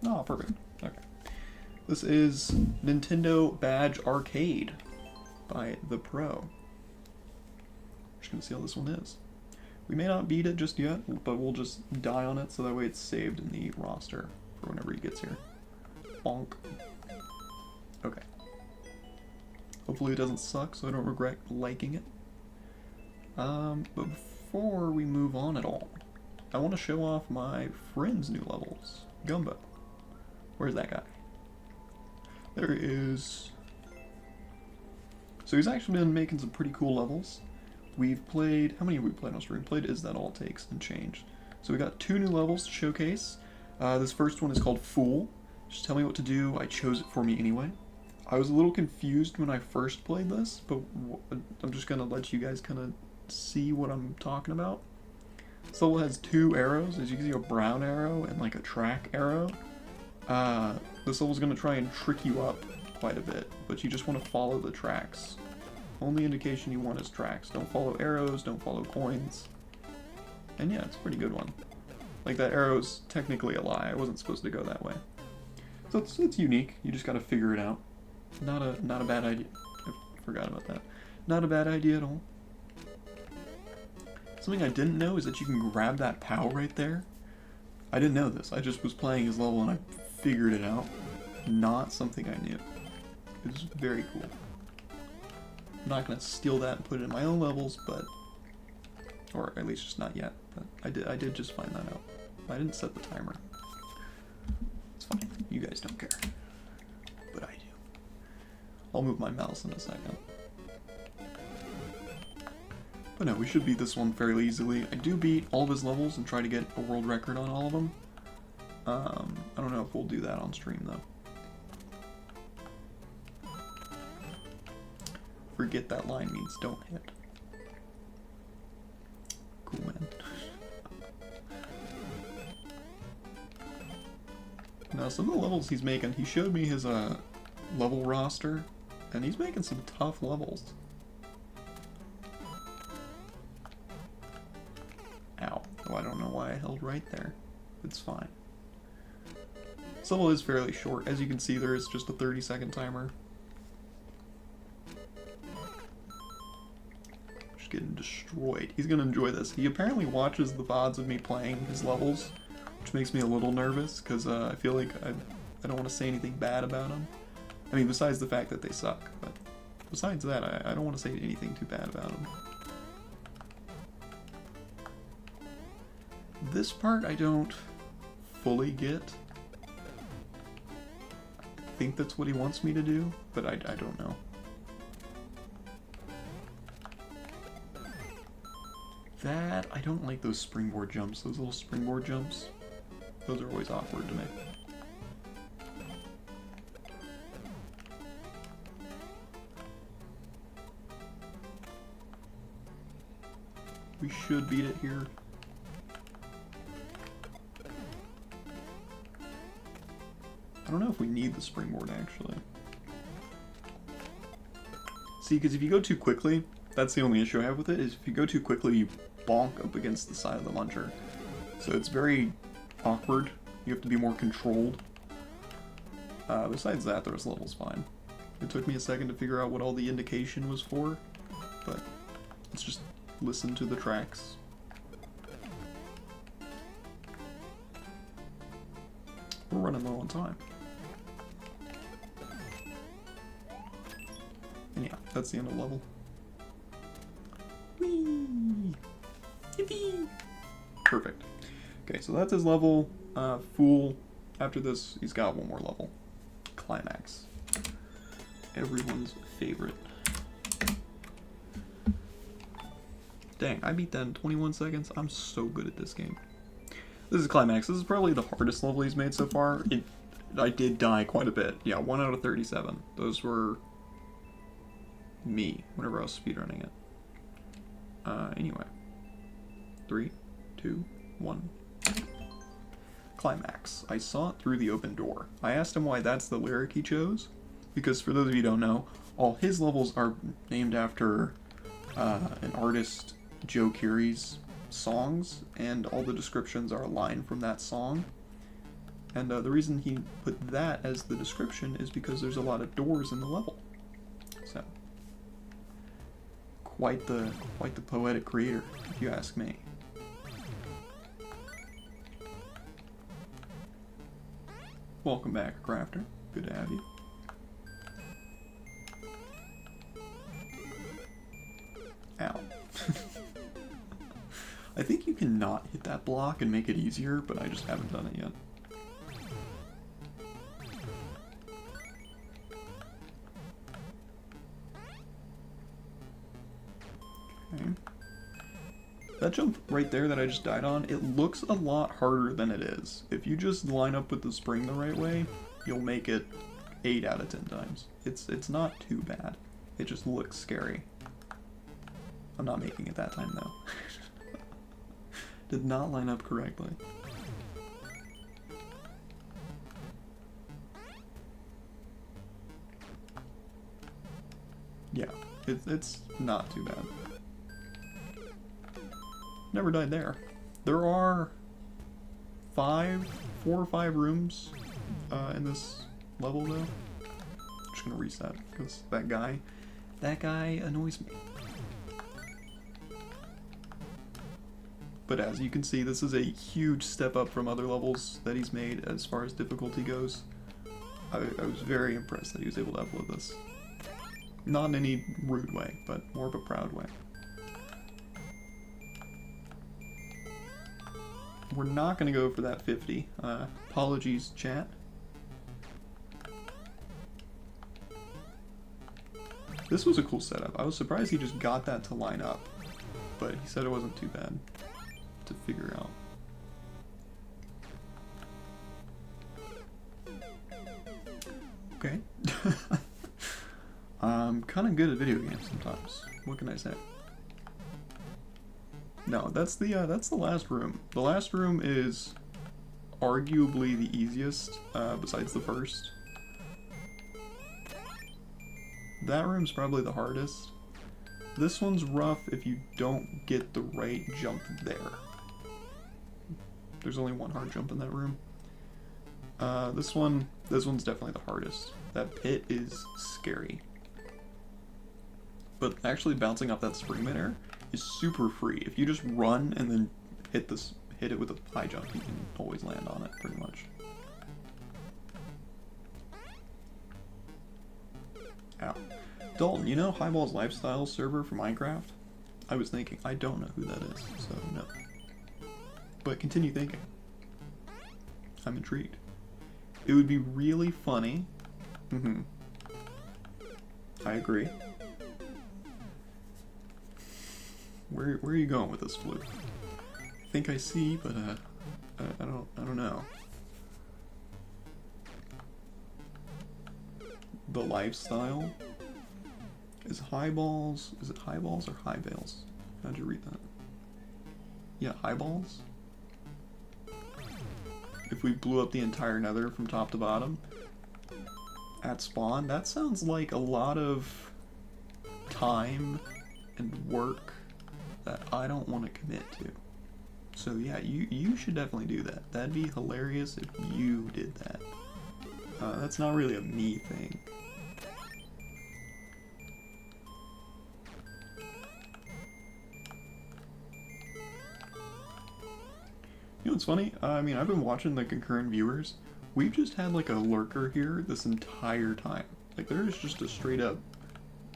Oh, perfect. Okay. This is Nintendo Badge Arcade by The Pro. Just gonna see how this one is. We may not beat it just yet, but we'll just die on it so that way it's saved in the roster for whenever he gets here. Bonk. Okay. Hopefully it doesn't suck so I don't regret liking it. But before we move on at all, I want to show off my friend's new levels. Gumbo. Where's that guy? There he is. So he's actually been making some pretty cool levels. We've played, how many have we played on stream? Played Is That All It Takes and changed. So we got 2 new levels to showcase. This first one is called Fool. Just tell me what to do, I chose it for me anyway. I was a little confused when I first played this, but I'm just gonna let you guys kind of see what I'm talking about. This level has 2 arrows. As you can see, a brown arrow and like a track arrow. This level's gonna try and trick you up quite a bit, but you just want to follow the tracks. Only indication you want is tracks. Don't follow arrows, don't follow coins. And yeah, it's a pretty good one. Like, that arrow's technically a lie. I wasn't supposed to go that way. So it's unique. You just gotta figure it out. Not a bad idea. I forgot about that. Not a bad idea at all. Something I didn't know is that you can grab that POW right there. I didn't know this. I just was playing his level and I figured it out. Not something I knew. It was very cool. I'm not gonna steal that and put it in my own levels, but, or at least just not yet. But I did just find that out. I didn't set the timer. It's fine. You guys don't care, but I do. I'll move my mouse in a second. But no, we should beat this one fairly easily. I do beat all of his levels and try to get a world record on all of them. I don't know if we'll do that on stream though. Forget that line means don't hit. Cool, man. Now, some of the levels he's making, he showed me his level roster, and he's making some tough levels. Ow. Oh, I don't know why I held right there. It's fine. This level is fairly short. As you can see, there is just a 30-second timer. Just getting destroyed. He's gonna enjoy this. He apparently watches the VODs of me playing his levels, which makes me a little nervous, because I feel like I don't want to say anything bad about them. I mean, besides the fact that they suck, but besides that, I don't want to say anything too bad about them. This part I don't fully get. I think that's what he wants me to do, but I don't know. That, I don't like those springboard jumps, those little springboard jumps. Those are always awkward to me. We should beat it here. I don't know if we need the springboard, actually. See, because if you go too quickly, that's the only issue I have with it, is if you go too quickly, you bonk up against the side of the muncher. So it's very awkward. You have to be more controlled. Besides that, the rest of the level's fine. It took me a second to figure out what all the indication was for, but let's just listen to the tracks. We're running low on time. And yeah, that's the end of the level. Whee! Yippee! Perfect. Okay, so that's his level. Fool. After this, he's got one more level. Climax. Everyone's favorite. Dang, I beat that in 21 seconds. I'm so good at this game. This is Climax. This is probably the hardest level he's made so far. I did die quite a bit. Yeah, 1 out of 37. Those were me, whenever I was speedrunning it. Anyway. 3, 2, 1. Climax. I saw it through the open door. I asked him why that's the lyric he chose, because for those of you who don't know, all his levels are named after an artist, Joe Keery's songs, and all the descriptions are a line from that song. And the reason he put that as the description is because there's a lot of doors in the level. So, quite the poetic creator, if you ask me. Welcome back, Crafter. Good to have you. Ow. I think you can not hit that block and make it easier, but I just haven't done it yet. Okay. That jump right there that I just died on, it looks a lot harder than it is. If you just line up with the spring the right way, you'll make it 8 out of 10 times. It's not too bad. It just looks scary. I'm not making it that time though. Did not line up correctly. Yeah, it's not too bad. Never died there. There are 4 or 5 rooms in this level though. I'm just gonna reset because that guy annoys me. But as you can see, this is a huge step up from other levels that he's made as far as difficulty goes. I was very impressed that he was able to upload this. Not in any rude way, but more of a proud way. We're not going to go for that 50. Apologies, chat. This was a cool setup. I was surprised he just got that to line up, but he said it wasn't too bad to figure out. Okay. I'm kind of good at video games sometimes. What can I say? No, that's the last room. The last room is arguably the easiest, besides the first. That room's probably the hardest. This one's rough if you don't get the right jump there. There's only one hard jump in that room. This one's definitely the hardest. That pit is scary. But actually bouncing off that spring midair is super free. If you just run and then hit it with a high jump, you can always land on it, pretty much. Ow. Dalton, you know Highball's Lifestyle server for Minecraft? I was thinking, I don't know who that is, so no. But continue thinking. I'm intrigued. It would be really funny. I agree. Where are you going with this, Flute? I think I see, but I don't know. The lifestyle is Highballs. Is it Highballs or High Bales? How'd you read that? Yeah, Highballs. If we blew up the entire nether from top to bottom at spawn, that sounds like a lot of time and work that I don't want to commit to. So yeah, you should definitely do that. That'd be hilarious if you did that. That's not really a me thing. You know what's funny? I mean, I've been watching the concurrent viewers. We've just had like a lurker here this entire time. Like there is just a straight up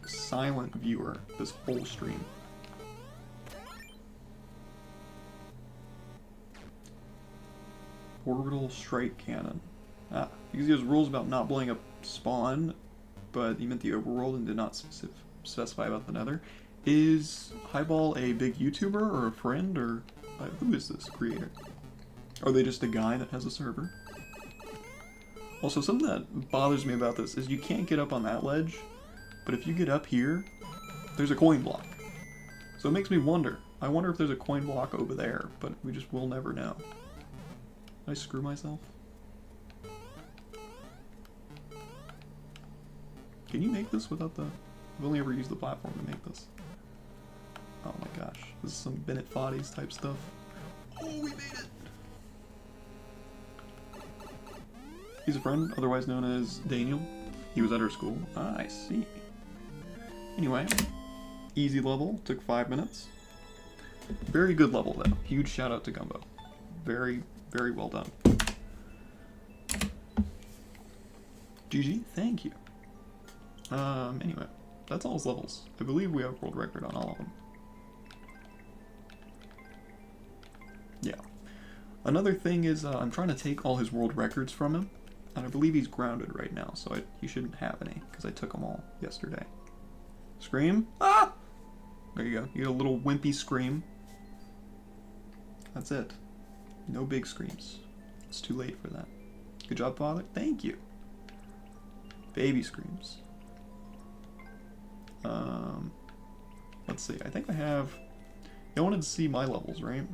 silent viewer this whole stream. Orbital strike cannon. Ah, because he has rules about not blowing up spawn, but he meant the overworld and did not specify about the nether. Is Highball a big YouTuber or a friend, or who is this creator? Are they just a guy that has a server? Also, something that bothers me about this is you can't get up on that ledge, but if you get up here, there's a coin block. So it makes me wonder. I wonder if there's a coin block over there, but we just will never know. Did I screw myself? Can you make this without the... I've only ever used the platform to make this. Oh my gosh. This is some Bennett Foddy's type stuff. Oh, we made it! He's a friend, otherwise known as Daniel. He was at our school. Ah, I see. Anyway, easy level. Took 5 minutes. Very good level, though. Huge shout out to Gumbo. Very, very well done. GG, thank you. Anyway, that's all his levels. I believe we have world record on all of them. Yeah. Another thing is, I'm trying to take all his world records from him, and I believe he's grounded right now, so he shouldn't have any, because I took them all yesterday. Scream? Ah! There you go. You get a little wimpy scream. That's it. No big screams. It's too late for that. Good job, Father. Thank you. Baby screams. Let's see. I think I have. You wanted to see my levels, right?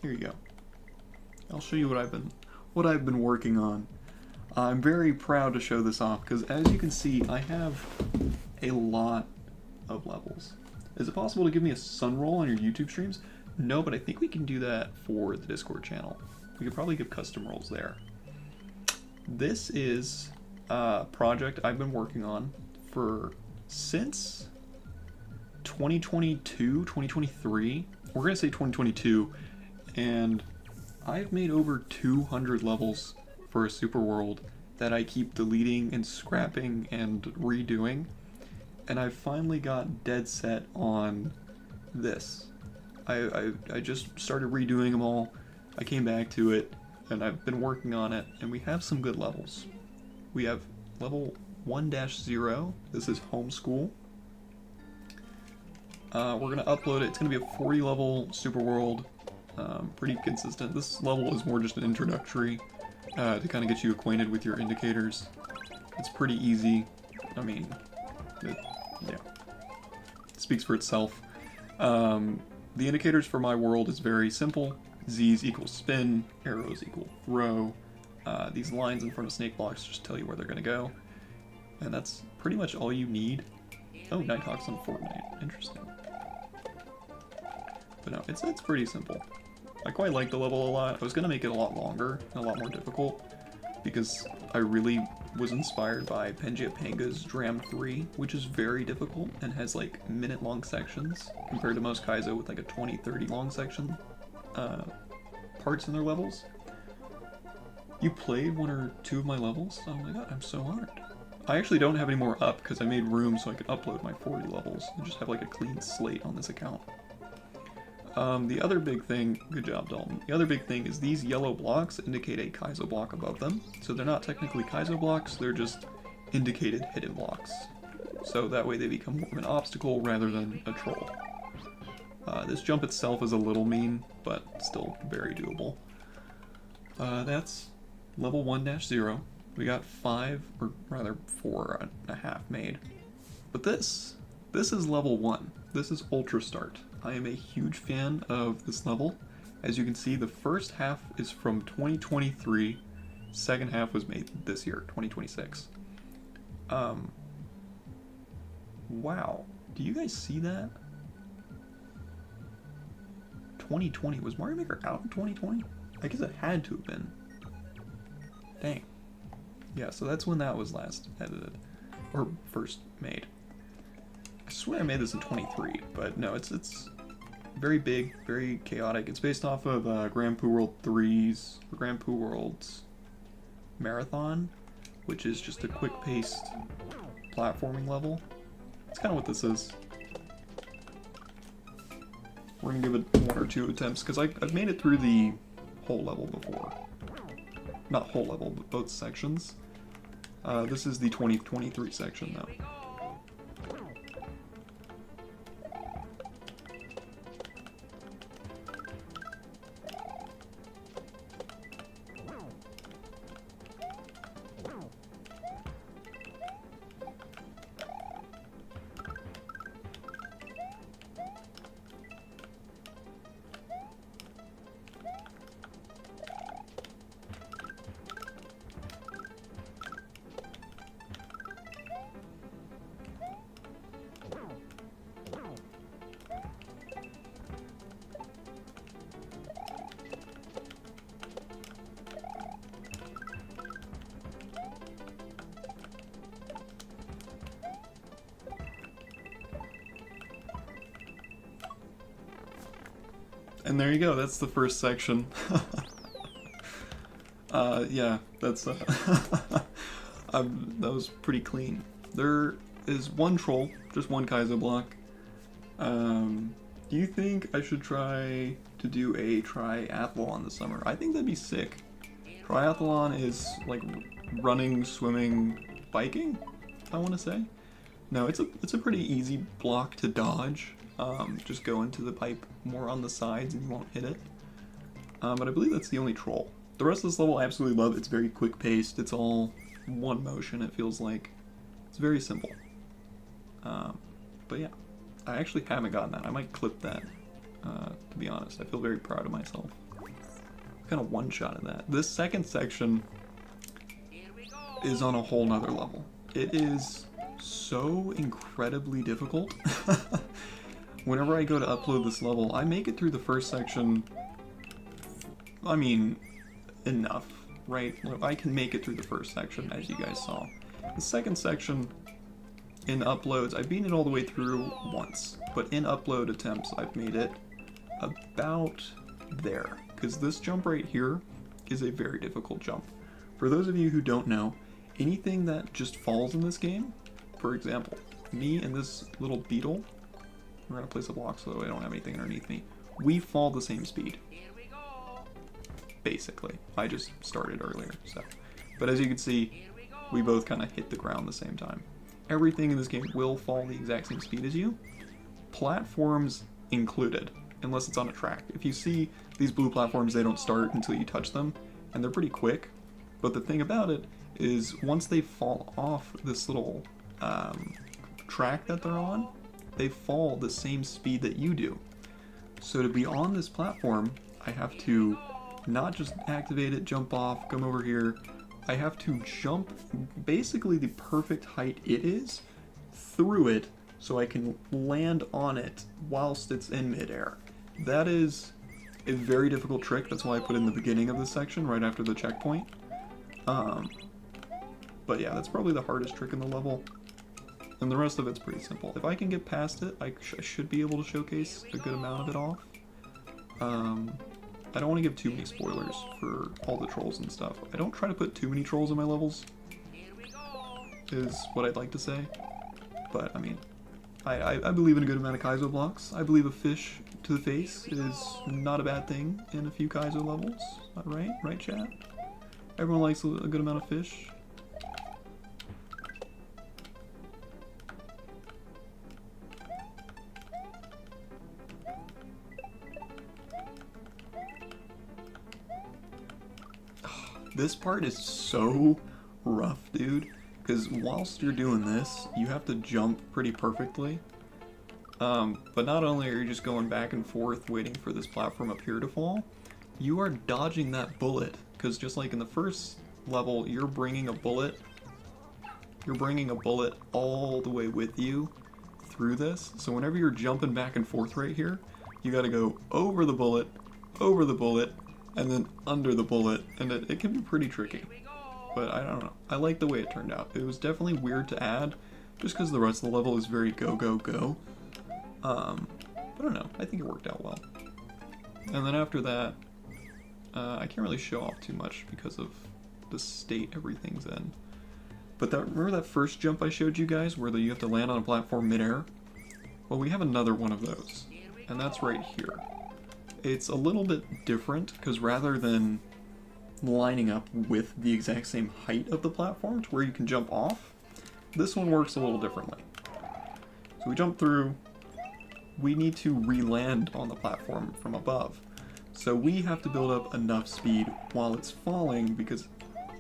Here you go. I'll show you what I've been working on. I'm very proud to show this off because, as you can see, I have a lot of levels. Is it possible to give me a sun roll on your YouTube streams? No, but I think we can do that for the Discord channel. We could probably give custom rolls there. This is a project I've been working on since 2022, 2023. We're going to say 2022, and I've made over 200 levels for a super world that I keep deleting and scrapping and redoing, and I finally got dead set on this. I just started redoing them all. I came back to it, and I've been working on it, and we have some good levels. We have level 1-0. This is homeschool. We're going to upload it. It's going to be a 40 level super world. Pretty consistent. This level is more just an introductory to kind of get you acquainted with your indicators. It's pretty easy. I mean, yeah, it speaks for itself. The indicators for my world is very simple. Z's equal spin, arrows equal throw. These lines in front of snake blocks just tell you where they're going to go. And that's pretty much all you need. Oh, Nighthawk's on Fortnite. Interesting. But no, it's pretty simple. I quite like the level a lot. I was going to make it a lot longer and a lot more difficult because I really was inspired by Penjia Panga's Dram 3, which is very difficult and has like minute-long sections compared to most Kaizo with like a 20-30 long section parts in their levels. You played one or two of my levels? Oh my god, I'm so honored. I actually don't have any more up because I made room so I could upload my 40 levels and just have like a clean slate on this account. The other big thing, good job Dalton, the other big thing is these yellow blocks indicate a Kaizo block above them. So they're not technically Kaizo blocks, they're just indicated hidden blocks. So that way they become more of an obstacle rather than a troll. This jump itself is a little mean, but still very doable. That's level 1-0. We got 5, or rather 4.5 made. But this is level 1. This is Ultra Start. I am a huge fan of this level. As you can see, the first half is from 2023. Second half was made this year, 2026. Wow. Do you guys see that? 2020. Was Mario Maker out in 2020? I guess it had to have been. Dang. Yeah, so that's when that was last edited. Or first made. I swear I made this in 23, but no, it's very big, very chaotic. It's based off of Grand Poo World 3's, or Grand Poo World's Marathon, which is just a quick-paced platforming level. That's kind of what this is. We're going to give it 1 or 2 attempts, because I've made it through the whole level before. Not whole level, but both sections. This is the 2023 section, though. And there you go, that's the first section. Yeah, that's, that was pretty clean. There is one troll, just one Kaizo block. Do you think I should try to do a triathlon this summer? I think that'd be sick. Triathlon is like running, swimming, biking, I want to say. No, it's a pretty easy block to dodge. Just go into the pipe more on the sides and you won't hit it. But I believe that's the only troll. The rest of this level I absolutely love. It's very quick paced. It's all one motion, it feels like. It's very simple. But yeah, I actually haven't gotten that. I might clip that, to be honest. I feel very proud of myself. Kind of one-shot in that. This second section is on a whole nother level. It is so incredibly difficult. Whenever I go to upload this level, I make it through the first section, I mean, enough, right? I can make it through the first section, as you guys saw. The second section, in uploads, I've beaten it all the way through once, but in upload attempts, I've made it about there. Because this jump right here is a very difficult jump. For those of you who don't know, anything that just falls in this game, for example, me and this little beetle, we're gonna place a block so that I don't have anything underneath me, we fall the same speed. Basically. I just started earlier, so. But as you can see, we both kind of hit the ground the same time. Everything in this game will fall the exact same speed as you, platforms included, unless it's on a track. If you see these blue platforms, they don't start until you touch them, and they're pretty quick. But the thing about it is, once they fall off this little track that they're on, they fall the same speed that you do. So to be on this platform, I have to not just activate it, jump off, come over here. I have to jump basically the perfect height it is through it so I can land on it whilst it's in midair. That is a very difficult trick. That's why I put it in the beginning of this section, right after the checkpoint. But yeah, that's probably the hardest trick in the level. And the rest of it's pretty simple. If I can get past it, I should be able to showcase a good amount of it off. I don't want to give too many spoilers for all the trolls and stuff. I don't try to put too many trolls in my levels, is what I'd like to say. But, I mean, I believe in a good amount of Kaizo blocks. I believe a fish to the face is not a bad thing in a few Kaizo levels. Right? Right, chat? Everyone likes a good amount of fish. This part is so rough, dude, because whilst you're doing this, you have to jump pretty perfectly. But not only are you just going back and forth waiting for this platform up here to fall, you are dodging that bullet, because just like in the first level, you're bringing a bullet all the way with you through this. So whenever you're jumping back and forth right here, you gotta go over the bullet, and then under the bullet, and it can be pretty tricky. But I don't know. I like the way it turned out. It was definitely weird to add, just because the rest of the level is very go, go, go. But I don't know. I think it worked out well. And then after that, I can't really show off too much because of the state everything's in. But remember that first jump I showed you guys, where you have to land on a platform midair? Well, we have another one of those, and that's right here. It's a little bit different, because rather than lining up with the exact same height of the platform to where you can jump off, this one works a little differently. So we jump through, we need to re-land on the platform from above. So we have to build up enough speed while it's falling, because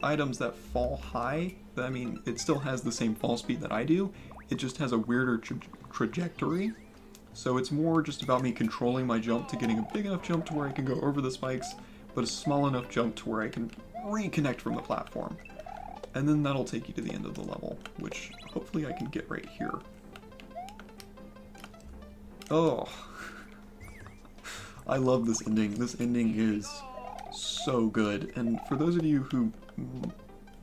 items that fall high, I mean, it still has the same fall speed that I do, it just has a weirder trajectory. So it's more just about me controlling my jump to getting a big enough jump to where I can go over the spikes, but a small enough jump to where I can reconnect from the platform. And then that'll take you to the end of the level, which hopefully I can get right here. Oh, I love this ending. This ending is so good. And for those of you who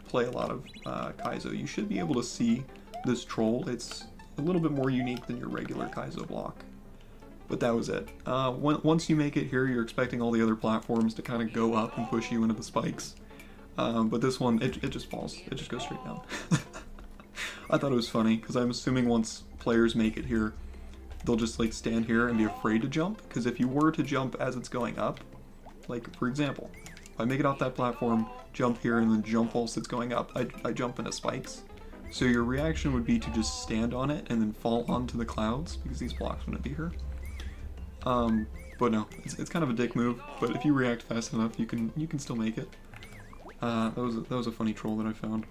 play a lot of Kaizo, you should be able to see this troll. It's a little bit more unique than your regular Kaizo block. But that was it. Once you make it here, you're expecting all the other platforms to kind of go up and push you into the spikes. But this one, it just falls. It just goes straight down. I thought it was funny, because I'm assuming once players make it here, they'll just like stand here and be afraid to jump. Because if you were to jump as it's going up, like for example, if I make it off that platform, jump here, and then jump whilst it's going up, I jump into spikes. So your reaction would be to just stand on it and then fall onto the clouds, because these blocks wouldn't be here. But no, it's kind of a dick move, but if you react fast enough, you can still make it. That was a funny troll that I found.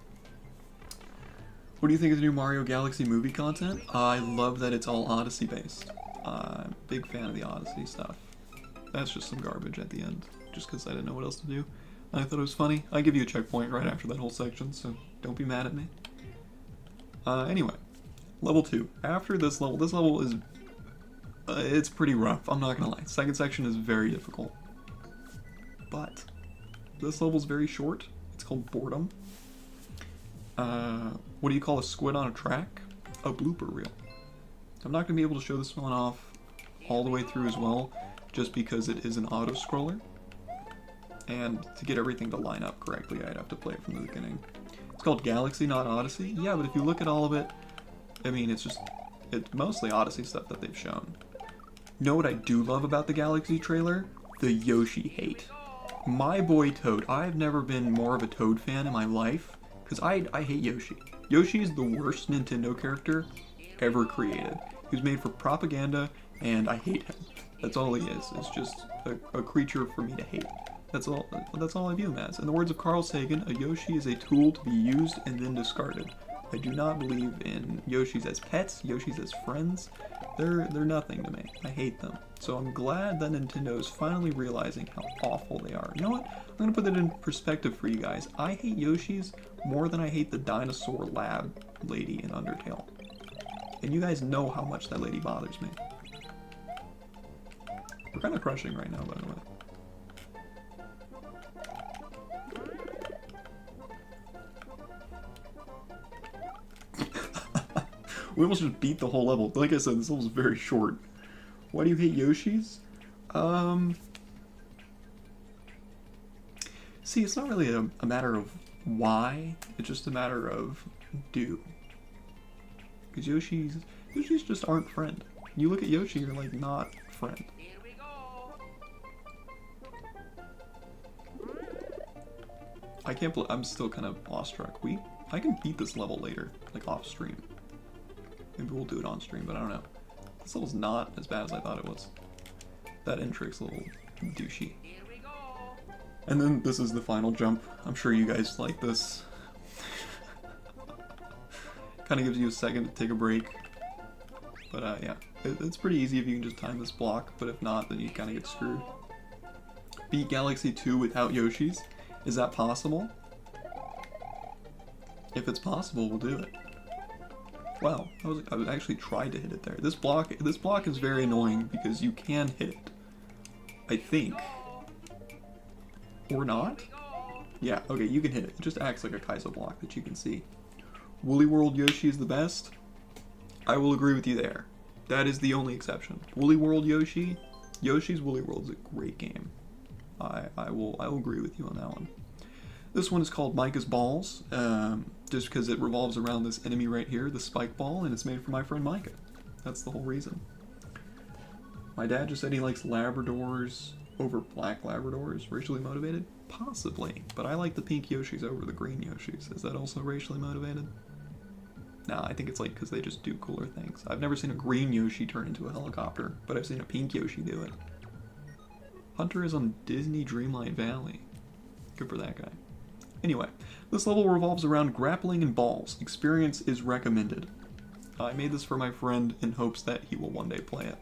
What do you think of the new Mario Galaxy movie content? I love that it's all Odyssey based. Big fan of the Odyssey stuff. That's just some garbage at the end, just because I didn't know what else to do. And I thought it was funny. I give you a checkpoint right after that whole section, so don't be mad at me. Anyway, level 2. After this level is, it's pretty rough, I'm not gonna lie. Second section is very difficult. But, this level's very short. It's called Boredom. What do you call a squid on a track? A blooper reel. I'm not gonna be able to show this one off all the way through as well, just because it is an auto-scroller. And to get everything to line up correctly, I'd have to play it from the beginning. It's called Galaxy, not Odyssey. Yeah, but if you look at all of it, I mean, it's mostly Odyssey stuff that they've shown. You know what I do love about the Galaxy trailer? The Yoshi hate. My boy Toad. I've never been more of a Toad fan in my life, because I hate Yoshi. Yoshi is the worst Nintendo character ever created. He was made for propaganda, and I hate him. That's all he is. It's just a creature for me to hate. That's all I view him as. In the words of Carl Sagan, a Yoshi is a tool to be used and then discarded. I do not believe in Yoshis as pets, Yoshis as friends. They're nothing to me. I hate them. So I'm glad that Nintendo is finally realizing how awful they are. You know what? I'm going to put that in perspective for you guys. I hate Yoshis more than I hate the dinosaur lab lady in Undertale. And you guys know how much that lady bothers me. We're kind of crushing right now, by the way. We almost just beat the whole level. Like I said, this level's very short. Why do you hate Yoshis? See, it's not really a matter of why. It's just a matter of do. Because Yoshis just aren't friend. You look at Yoshi, you're like, not friend. I can't believe I'm still kind of awestruck. I can beat this level later, like off stream. Maybe we'll do it on stream, but I don't know. This level's not as bad as I thought it was. That intrigue's a little douchey. And then this is the final jump. I'm sure you guys like this. Kind of gives you a second to take a break. But yeah, it's pretty easy if you can just time this block, but if not, then you kind of get screwed. Beat Galaxy 2 without Yoshis? Is that possible? If it's possible, we'll do it. Wow, I actually tried to hit it there. This block is very annoying because you can hit it. I think. Or not? Yeah, okay, you can hit it. It just acts like a Kaizo block that you can see. Woolly World Yoshi is the best. I will agree with you there. That is the only exception. Woolly World Yoshi, Yoshi's Woolly World is a great game. I will agree with you on that one. This one is called Micah's Balls, just because it revolves around this enemy right here, the spike ball, and it's made for my friend Micah. That's the whole reason. My dad just said he likes Labradors over black Labradors. Racially motivated? Possibly, but I like the pink Yoshis over the green Yoshis. Is that also racially motivated? Nah, I think it's like because they just do cooler things. I've never seen a green Yoshi turn into a helicopter, but I've seen a pink Yoshi do it. Hunter is on Disney Dreamlight Valley. Good for that guy. Anyway, this level revolves around grappling and balls. Experience is recommended. I made this for my friend in hopes that he will one day play it.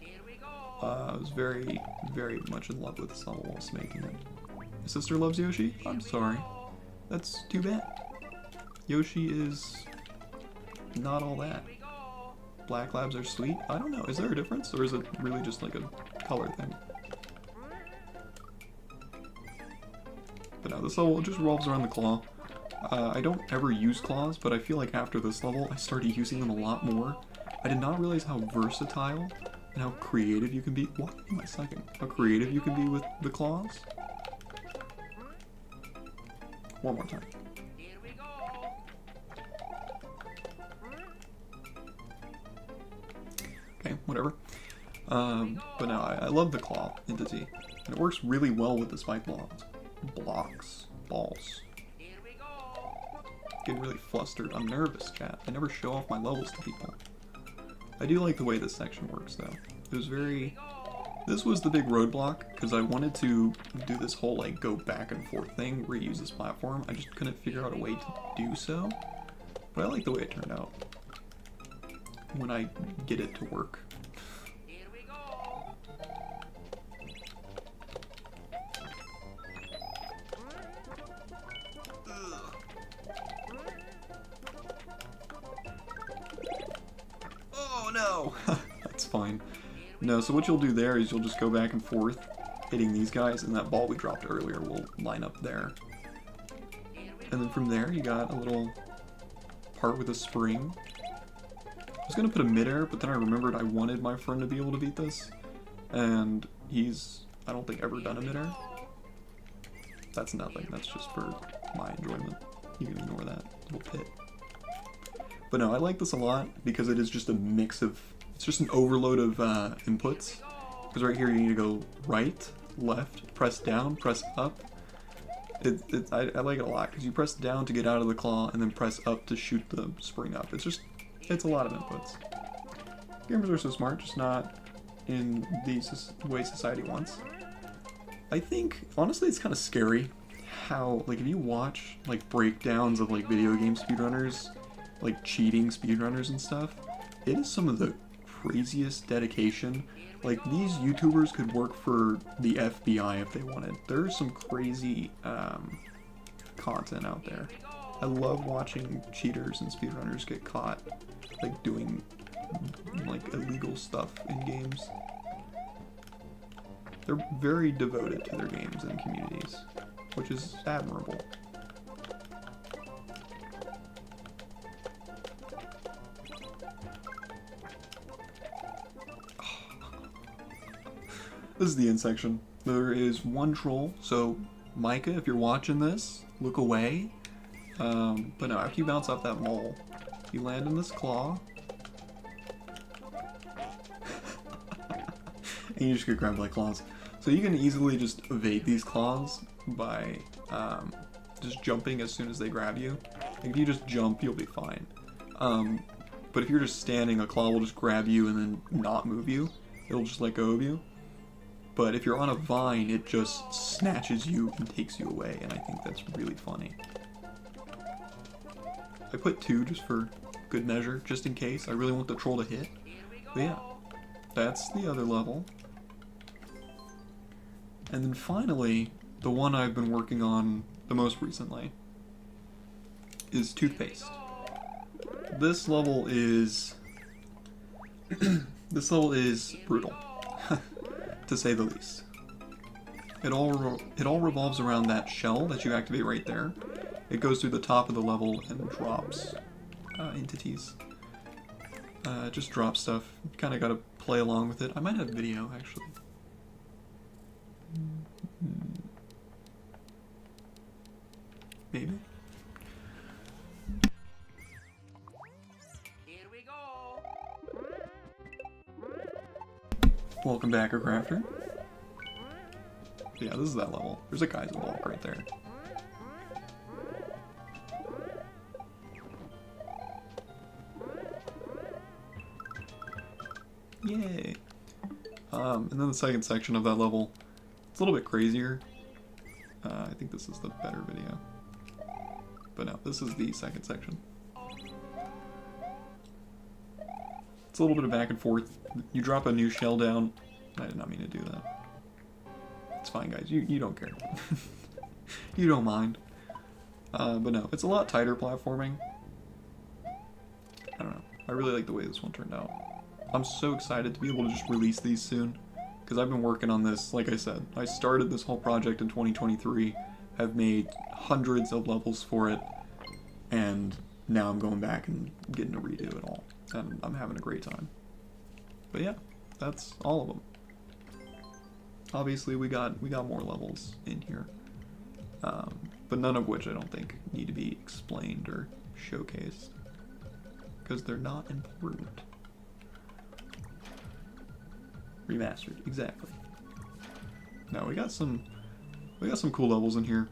I was very, very much in love with this level whilst making it. My sister loves Yoshi? I'm sorry. That's too bad. Yoshi is not all that. Black Labs are sweet? I don't know. Is there a difference? Or is it really just like a color thing? But no, this level just revolves around the claw. I don't ever use claws, but I feel like after this level, I started using them a lot more. I did not realize how versatile and how creative you can be. What am I sucking? How creative you can be with the claws. One more time. Okay, whatever. But no, I love the claw entity, and it works really well with the spike balls. Getting really flustered. I'm nervous, chat. I never show off my levels to people. I do like the way this section works, though. It was very... This was the big roadblock, because I wanted to do this whole, like, go back and forth thing, reuse this platform. I just couldn't figure out a way to do so. But I like the way it turned out when I get it to work. Here we go. Oh no! That's fine. No, so what you'll do there is you'll just go back and forth hitting these guys, and that ball we dropped earlier will line up there. And then from there, you got a little part with a spring. I was gonna put a midair, but then I remembered I wanted my friend to be able to beat this. And he's, I don't think, ever done a midair. That's nothing, that's just for my enjoyment. You can ignore that little pit. But no, I like this a lot because it is just a mix of, it's just an overload of inputs. Because right here you need to go right, left, press down, press up. I like it a lot because you press down to get out of the claw and then press up to shoot the spring up. It's a lot of inputs. Gamers are so smart, just not in the way society wants. I think, honestly, it's kind of scary how, like, if you watch, like, breakdowns of, like, video game speedrunners, like, cheating speedrunners and stuff, it is some of the craziest dedication. Like, these YouTubers could work for the FBI if they wanted. There's some crazy content out there. I love watching cheaters and speedrunners get caught, like, doing, like, illegal stuff in games. They're very devoted to their games and communities, which is admirable. This is the end section. There is one troll, so Micah, if you're watching this, look away. But no, after you bounce off that mole, you land in this claw. And you just get grabbed by claws. So you can easily just evade these claws by just jumping as soon as they grab you. Like, if you just jump, you'll be fine. But if you're just standing, a claw will just grab you and then not move you. It'll just let go of you. But if you're on a vine, it just snatches you and takes you away, and I think that's really funny. I put 2 just for good measure, just in case. I really want the troll to hit. But yeah, that's the other level. And then finally, the one I've been working on the most recently is toothpaste. This level is this level is brutal, to say the least. It all revolves around that shell that you activate right there. It goes through the top of the level and drops entities. Just drops stuff. You kind of got to play along with it. I might have video actually. Maybe. Here we go. Welcome back, Crafter. Yeah, this is that level. There's a guy's wall right there. Yay! And then the second section of that level, it's a little bit crazier. I think this is the better video. But no, this is the second section. It's a little bit of back and forth. You drop a new shell down. I did not mean to do that. It's fine, guys. You don't care. You don't mind. But no, it's a lot tighter platforming. I don't know. I really like the way this one turned out. I'm so excited to be able to just release these soon. Because I've been working on this, like I said. I started this whole project in 2023. Have made hundreds of levels for it. And now I'm going back and getting to redo it all. And I'm having a great time. But yeah, that's all of them. Obviously, we got more levels in here. But none of which I don't think need to be explained or showcased. Because they're not important. Remastered, exactly. Now we got some cool levels in here.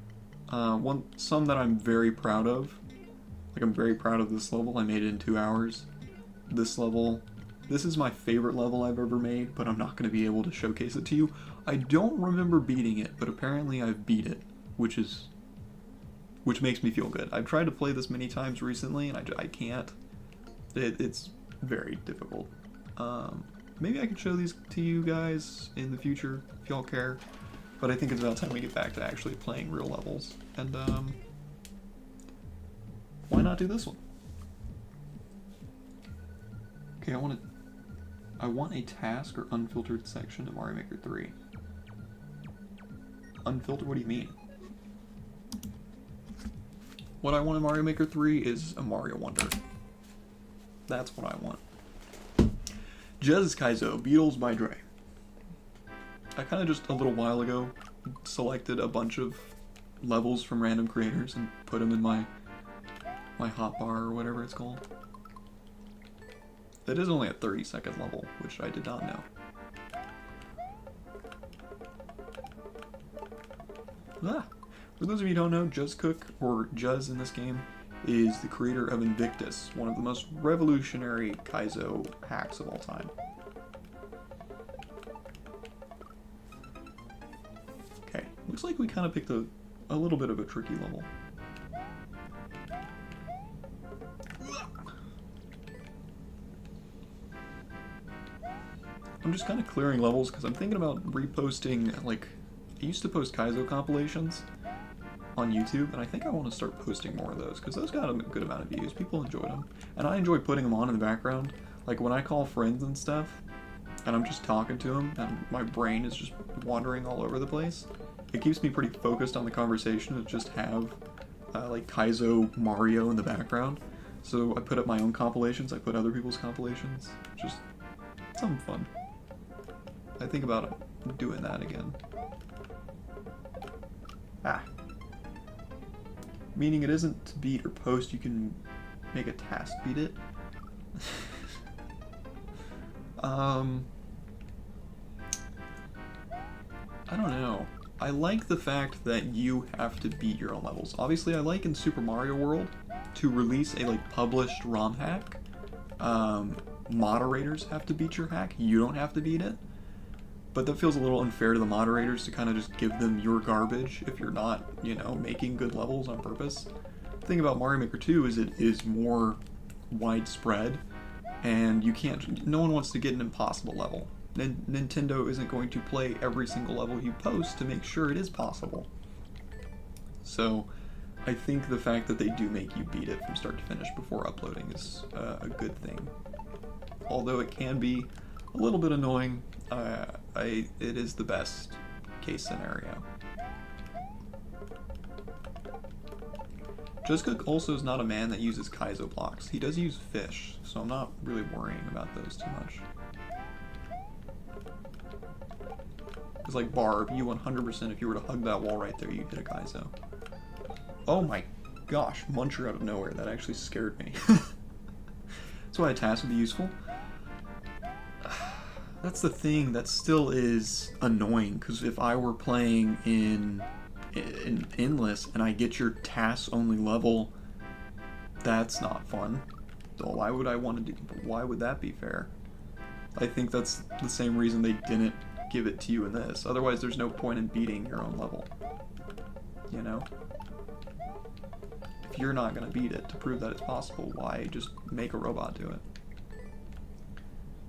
Some that I'm very proud of. Like, I'm very proud of this level. I made it in 2 hours. This level, this is my favorite level I've ever made, but I'm not going to be able to showcase it to you. I don't remember beating it, but apparently I've beat it, which is which makes me feel good. I've tried to play this many times recently, and I can't. It's very difficult. Maybe I could show these to you guys in the future if y'all care, but I think it's about time we get back to actually playing real levels. And why not do this one? Okay, I want a task or unfiltered section of Mario Maker 3. Unfiltered? What do you mean? What I want in Mario Maker 3 is a Mario Wonder. That's what I want. Jez Kaizo, Beatles by Dre. I kind of just a little while ago selected a bunch of levels from random creators and put them in my hotbar or whatever it's called. It is only a 30-second level, which I did not know. For those of you who don't know, Juz Cook, or Juz in this game, is the creator of Invictus, one of the most revolutionary Kaizo hacks of all time. Okay, looks like we kind of picked a little bit of a tricky level. I'm just kind of clearing levels because I'm thinking about reposting, like, I used to post Kaizo compilations on YouTube, and I think I want to start posting more of those, because those got a good amount of views. People enjoyed them. And I enjoy putting them on in the background. Like, when I call friends and stuff, and I'm just talking to them, and my brain is just wandering all over the place, it keeps me pretty focused on the conversation to just have, like, Kaizo Mario in the background. So I put up my own compilations, I put other people's compilations. Just something fun. I think about doing that again. Meaning it isn't to beat or post, you can make a task beat it. I don't know. I like the fact that you have to beat your own levels. Obviously, I like in Super Mario World to release a like published ROM hack. Moderators have to beat your hack. You don't have to beat it. But that feels a little unfair to the moderators to kind of just give them your garbage if you're not, you know, making good levels on purpose. The thing about Mario Maker 2 is it is more widespread, and you can't, no one wants to get an impossible level. Nintendo isn't going to play every single level you post to make sure it is possible. So I think the fact that they do make you beat it from start to finish before uploading is a good thing. Although it can be a little bit annoying, it is the best case scenario. Just Cook also is not a man that uses Kaizo blocks. He does use fish, so I'm not really worrying about those too much. It's like Barb, you 100%, if you were to hug that wall right there, you'd hit a Kaizo. Oh my gosh, Muncher out of nowhere, that actually scared me. That's why a task would be useful. That's the thing that still is annoying, because if I were playing in Endless and I get your task only level, that's not fun. So why would I want to do, why would that be fair? I think that's the same reason they didn't give it to you in this. Otherwise there's no point in beating your own level. You know? If you're not going to beat it to prove that it's possible, why just make a robot do it?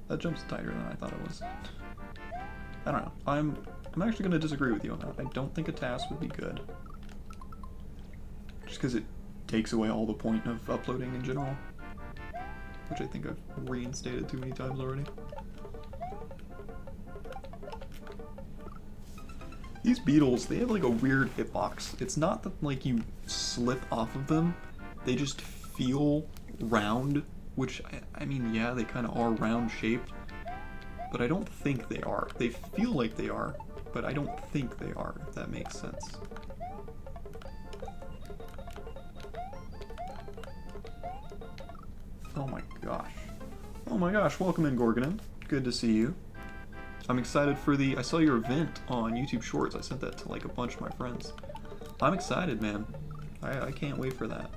That jump's tighter than I thought it was. I don't know. I'm actually going to disagree with you on that. I don't think a task would be good. Just because it takes away all the point of uploading in general. Which I think I've reinstated too many times already. These beetles, they have like a weird hitbox. It's not that like you slip off of them. They just feel round. Which, I mean, yeah, they kind of are round shaped, but I don't think they are. They feel like they are, but I don't think they are, if that makes sense. Oh my gosh. Oh my gosh, welcome in, Gorgonin. Good to see you. I'm excited for I saw your event on YouTube Shorts. I sent that to like a bunch of my friends. I'm excited, man. I can't wait for that.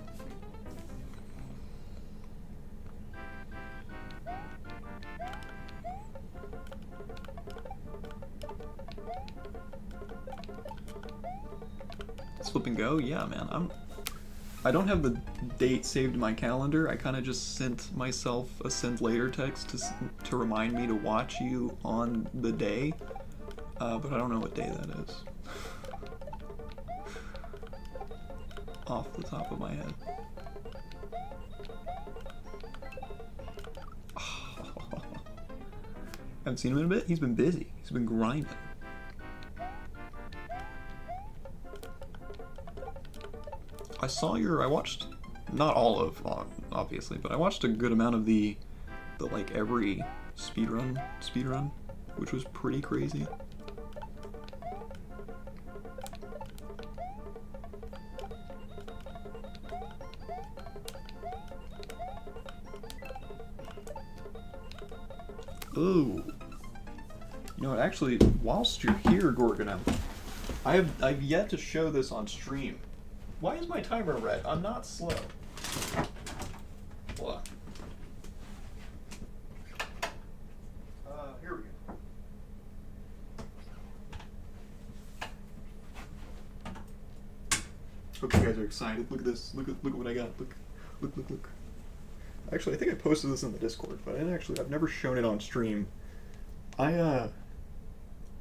Flip and go, yeah, man. I don't have the date saved in my calendar. I kind of just sent myself a send later text to remind me to watch you on the day, but I don't know what day that is. Off the top of my head. Haven't seen him in a bit. He's been busy. He's been grinding. I watched, not all of, obviously, but I watched a good amount of the like every speedrun, which was pretty crazy. Ooh. You know what, actually, whilst you're here, Gorgonum, I've yet to show this on stream. Why is my timer red? I'm not slow. Hold on. Here we go. Hope you guys are excited. Look at this. Look what I got. Look. Actually, I think I posted this in the Discord, but I've never shown it on stream. I have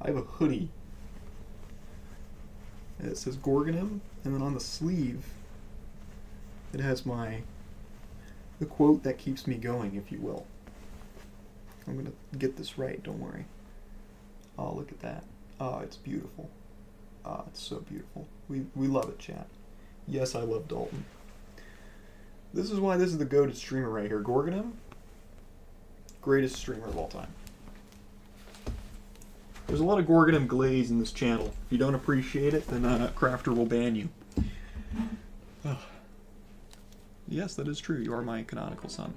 a hoodie. It says Gorgonum, and then on the sleeve, it has the quote that keeps me going, if you will. I'm gonna get this right, don't worry. Oh, look at that. Oh, it's beautiful. Oh, it's so beautiful. We love it, chat. Yes, I love Dalton. This is why this is the go-to streamer right here. Gorgonum, greatest streamer of all time. There's a lot of Gorgonum glaze in this channel. If you don't appreciate it, then Crafter will ban you. Oh. Yes, that is true. You are my canonical son.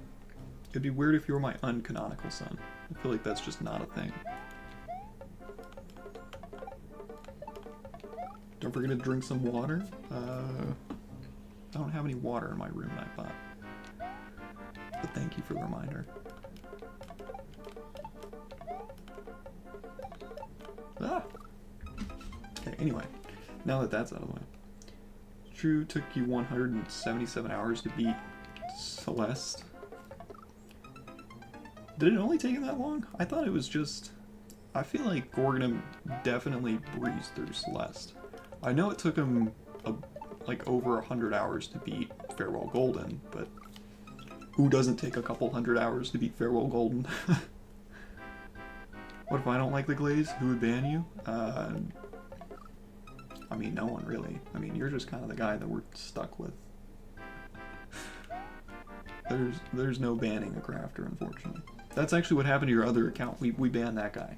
It'd be weird if you were my uncanonical son. I feel like that's just not a thing. Don't forget to drink some water. I don't have any water in my room, I thought. But thank you for the reminder. Ah! Okay, anyway, now that that's out of the way. True, took you 177 hours to beat Celeste. Did it only take that long? I thought it was just... I feel like Gorgonum definitely breezed through Celeste. I know it took him like over 100 hours to beat Farewell Golden, but who doesn't take a couple hundred hours to beat Farewell Golden? What if I don't like the glaze? Who would ban you? I mean, no one really. I mean, you're just kind of the guy that we're stuck with. There's no banning a crafter, unfortunately. That's actually what happened to your other account. We banned that guy.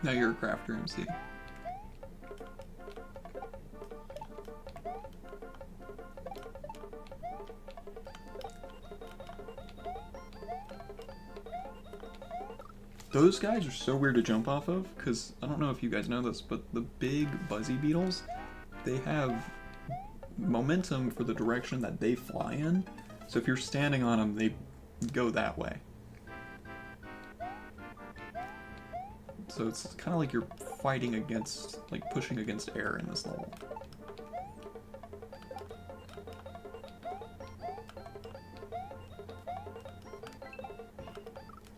Now you're a crafter MC. Those guys are so weird to jump off of, because I don't know if you guys know this, but the big buzzy beetles, they have momentum for the direction that they fly in. So if you're standing on them, they go that way. So it's kind of like you're fighting against, like pushing against air in this level.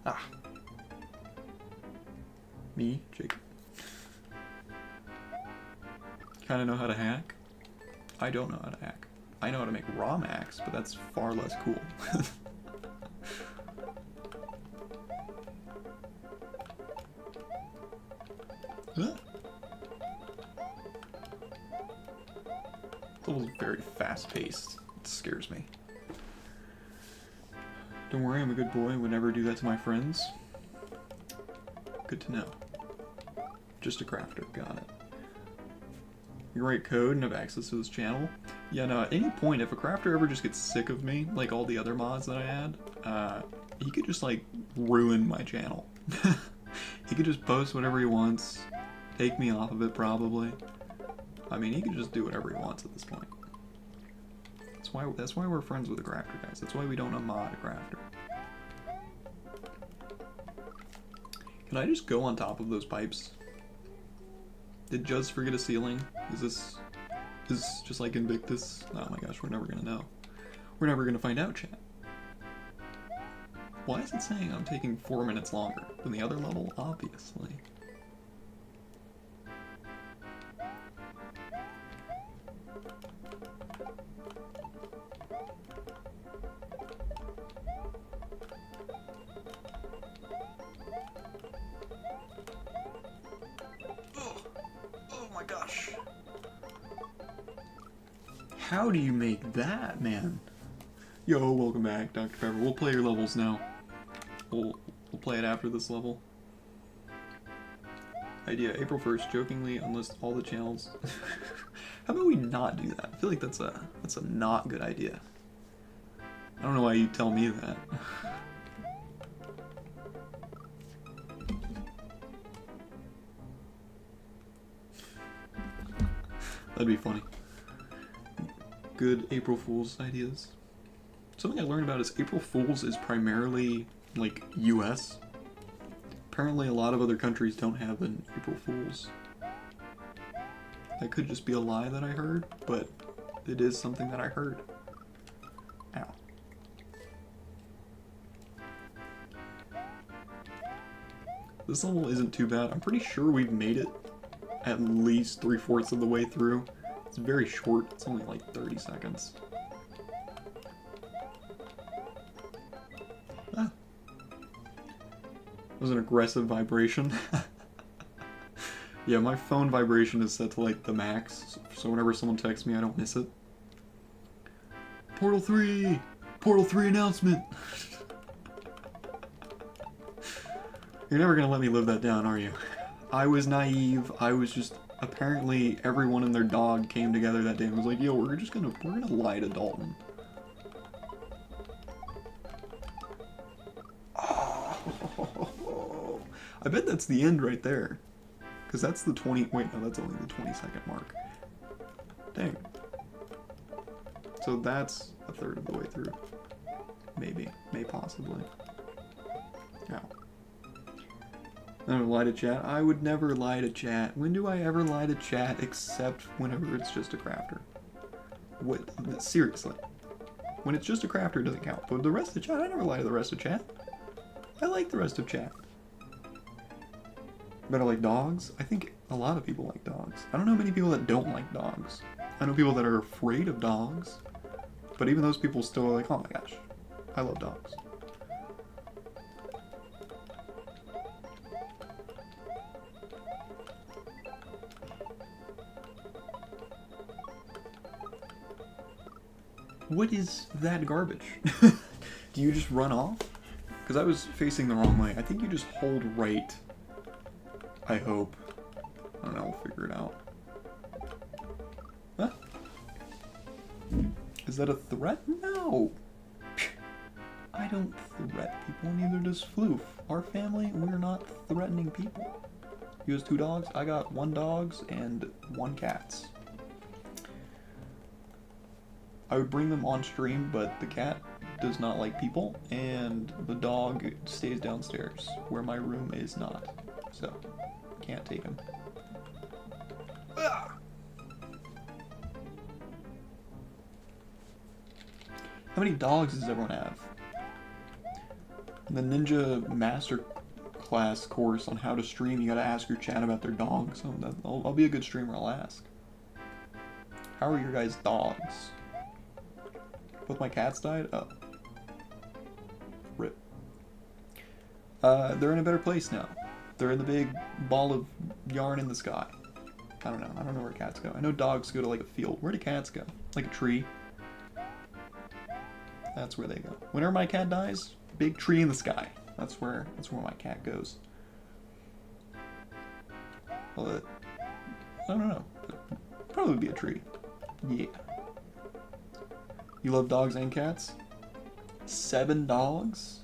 Ah. Me, Jacob. Kinda know how to hack? I don't know how to hack. I know how to make raw max, but that's far less cool. Huh? It was very fast-paced. It scares me. Don't worry, I'm a good boy and would never do that to my friends. Good to know. Just a crafter, got it. You can write code and have access to this channel. Yeah, no, at any point, if a crafter ever just gets sick of me, like all the other mods that I add, he could just, like, ruin my channel. He could just post whatever he wants, take me off of it, probably. I mean, he could just do whatever he wants at this point. That's why we're friends with the crafter, guys. That's why we don't unmod a crafter. Can I just go on top of those pipes? Did Juz forget a ceiling? Is this... is just like Invictus. Oh my gosh, we're never gonna know. We're never gonna find out, chat. Why is it saying I'm taking 4 minutes longer than the other level? Obviously. Oh my gosh. How do you make that, man? Yo, welcome back, Dr. Pepper. We'll play your levels now. We'll play it after this level. Idea, April 1st, jokingly unlist all the channels. How about we not do that? I feel like that's a not good idea. I don't know why you tell me that. That'd be funny. Good April Fool's ideas. Something I learned about is April Fool's is primarily, like, US. Apparently a lot of other countries don't have an April Fool's. That could just be a lie that I heard, but it is something that I heard. Ow. This level isn't too bad. I'm pretty sure we've made it at least 3/4 of the way through. It's very short. It's only like 30 seconds. Ah. That was an aggressive vibration. Yeah, my phone vibration is set to like the max, so whenever someone texts me, I don't miss it. Portal 3! Portal 3 announcement! You're never gonna let me live that down, are you? I was naive. I was just... Apparently, everyone and their dog came together that day and was like, yo, we're gonna lie to Dalton. Oh, I bet that's the end right there. Because that's the 20... Wait, no, that's only the 20-second mark. Dang. So that's a third of the way through. Maybe. May possibly. Ow. I don't lie to chat. I would never lie to chat. When do I ever lie to chat except whenever it's just a crafter? What? Seriously. When it's just a crafter, it doesn't count. But the rest of chat, I never lie to the rest of chat. I like the rest of chat. Better like dogs? I think a lot of people like dogs. I don't know many people that don't like dogs. I know people that are afraid of dogs. But even those people still are like, oh my gosh, I love dogs. What is that garbage? Do you just run off? Because I was facing the wrong way. I think you just hold right. I hope. I don't know, we'll figure it out. Huh? Is that a threat? No! I don't threat people, neither does Floof. Our family, we're not threatening people. You has 2 dogs, I got 1 dogs and 1 cats. I would bring them on stream, but the cat does not like people, and the dog stays downstairs, where my room is not. So, can't take him. Ah! How many dogs does everyone have? In the Ninja Master Class course on how to stream, you gotta ask your chat about their dogs. So I'll be a good streamer, I'll ask. How are your guys' dogs? Both my cats died? Oh. Rip. They're in a better place now. They're in the big ball of yarn in the sky. I don't know. I don't know where cats go. I know dogs go to like a field. Where do cats go? Like a tree? That's where they go. Whenever my cat dies, big tree in the sky. That's where my cat goes. Well, I don't know. It'd probably be a tree. Yeah. You love dogs and cats? 7 dogs?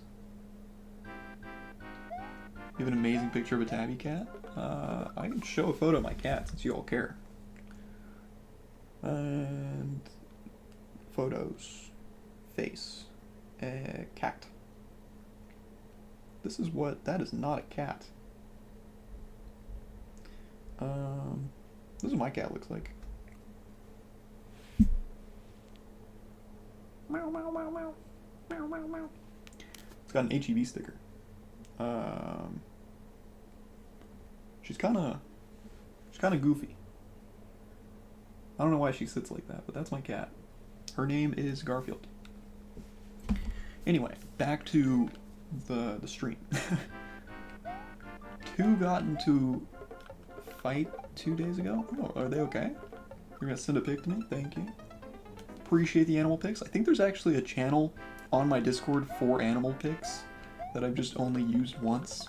You have an amazing picture of a tabby cat? I can show a photo of my cat since you all care. And photos. Face. Cat. This is what... That is not a cat. This is what my cat looks like. Meow, meow, meow, meow. Meow, meow, meow. It's got an HEB sticker. She's kind of goofy. I don't know why she sits like that, but that's my cat. Her name is Garfield. Anyway, back to the stream. Two got into fight 2 days ago. Oh, are they okay? You're gonna send a pic to me? Thank you. Appreciate the animal pics. I think there's actually a channel on my Discord for animal pics that I've just only used once.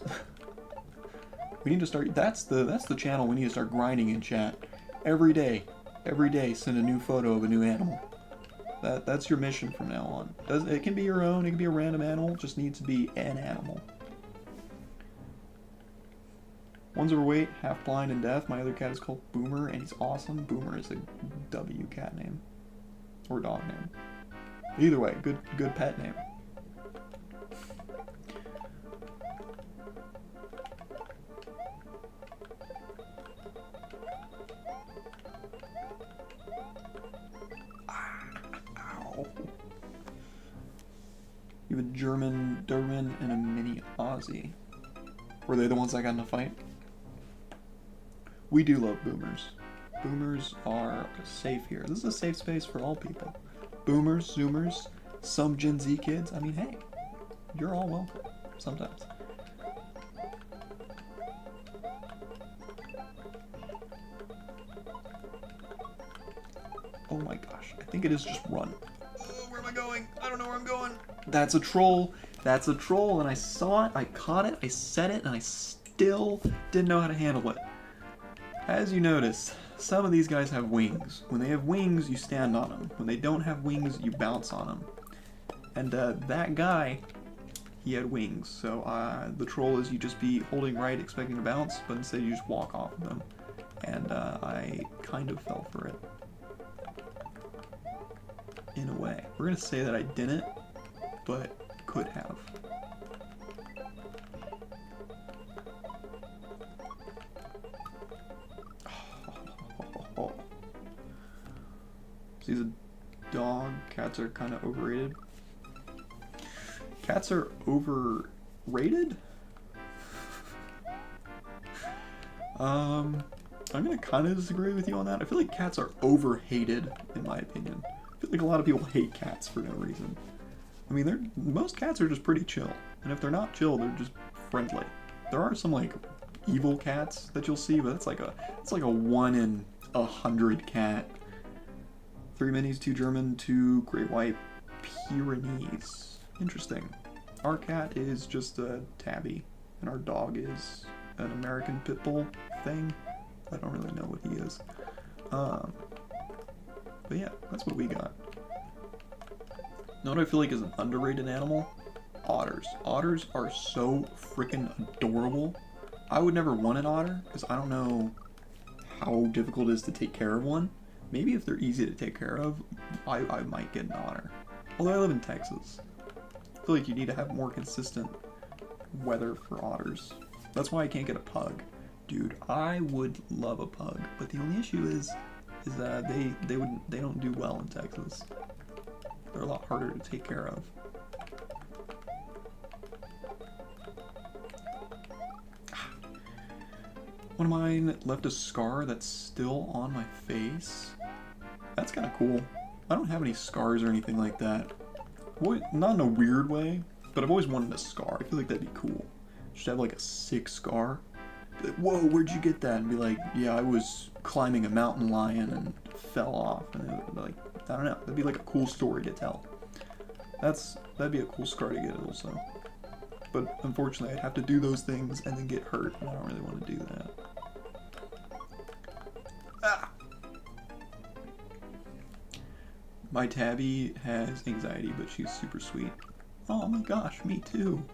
We need to start. That's the channel we need to start grinding in chat. Every day, send a new photo of a new animal. That's your mission from now on. It can be your own. It can be a random animal. It just needs to be an animal. One's overweight, half blind and deaf. My other cat is called Boomer, and he's awesome. Boomer is a W cat name or dog name. Either way, good pet name. Ow. You have a German Doberman and a mini Aussie. Were they the ones that got in a fight? We do love boomers. Boomers are safe here. This is a safe space for all people. Boomers, Zoomers, some Gen Z kids. I mean, hey, you're all welcome. Sometimes. Oh my gosh, I think it is just run. Oh, where am I going? I don't know where I'm going. That's a troll. That's a troll, and I saw it, I caught it, I set it, and I still didn't know how to handle it. As you notice, some of these guys have wings. When they have wings, you stand on them. When they don't have wings, you bounce on them. And that guy, he had wings. So the troll is you just be holding right, expecting to bounce, but instead you just walk off of them. And I kind of fell for it. In a way. We're going to say that I didn't, but could have. So he's a dog. Cats are kind of overrated. Cats are overrated? I'm gonna kind of disagree with you on that. I feel like cats are overhated, in my opinion. I feel like a lot of people hate cats for no reason. I mean, most cats are just pretty chill, and if they're not chill, they're just friendly. There are some like evil cats that you'll see, but it's like a 1 in 100 cat. 3 minis, 2 German, 2 Great White Pyrenees. Interesting. Our cat is just a tabby, and our dog is an American Pit Bull thing. I don't really know what he is. But yeah, that's what we got. You know what I feel like is an underrated animal? Otters. Otters are so freaking adorable. I would never want an otter, because I don't know how difficult it is to take care of one. Maybe if they're easy to take care of, I might get an otter. Although I live in Texas. I feel like you need to have more consistent weather for otters. That's why I can't get a pug. Dude, I would love a pug, but the only issue is that they don't do well in Texas. They're a lot harder to take care of. One of mine left a scar that's still on my face. That's kind of cool. I don't have any scars or anything like that. Not in a weird way, but I've always wanted a scar. I feel like that'd be cool. Just have like a sick scar. Be like, whoa, where'd you get that? And be like, yeah, I was climbing a mountain lion and fell off. And it would be like, I don't know. That'd be like a cool story to tell. That'd be a cool scar to get also. But unfortunately, I'd have to do those things and then get hurt, and I don't really want to do that. Ah! My tabby has anxiety, but she's super sweet. Oh my gosh, me too.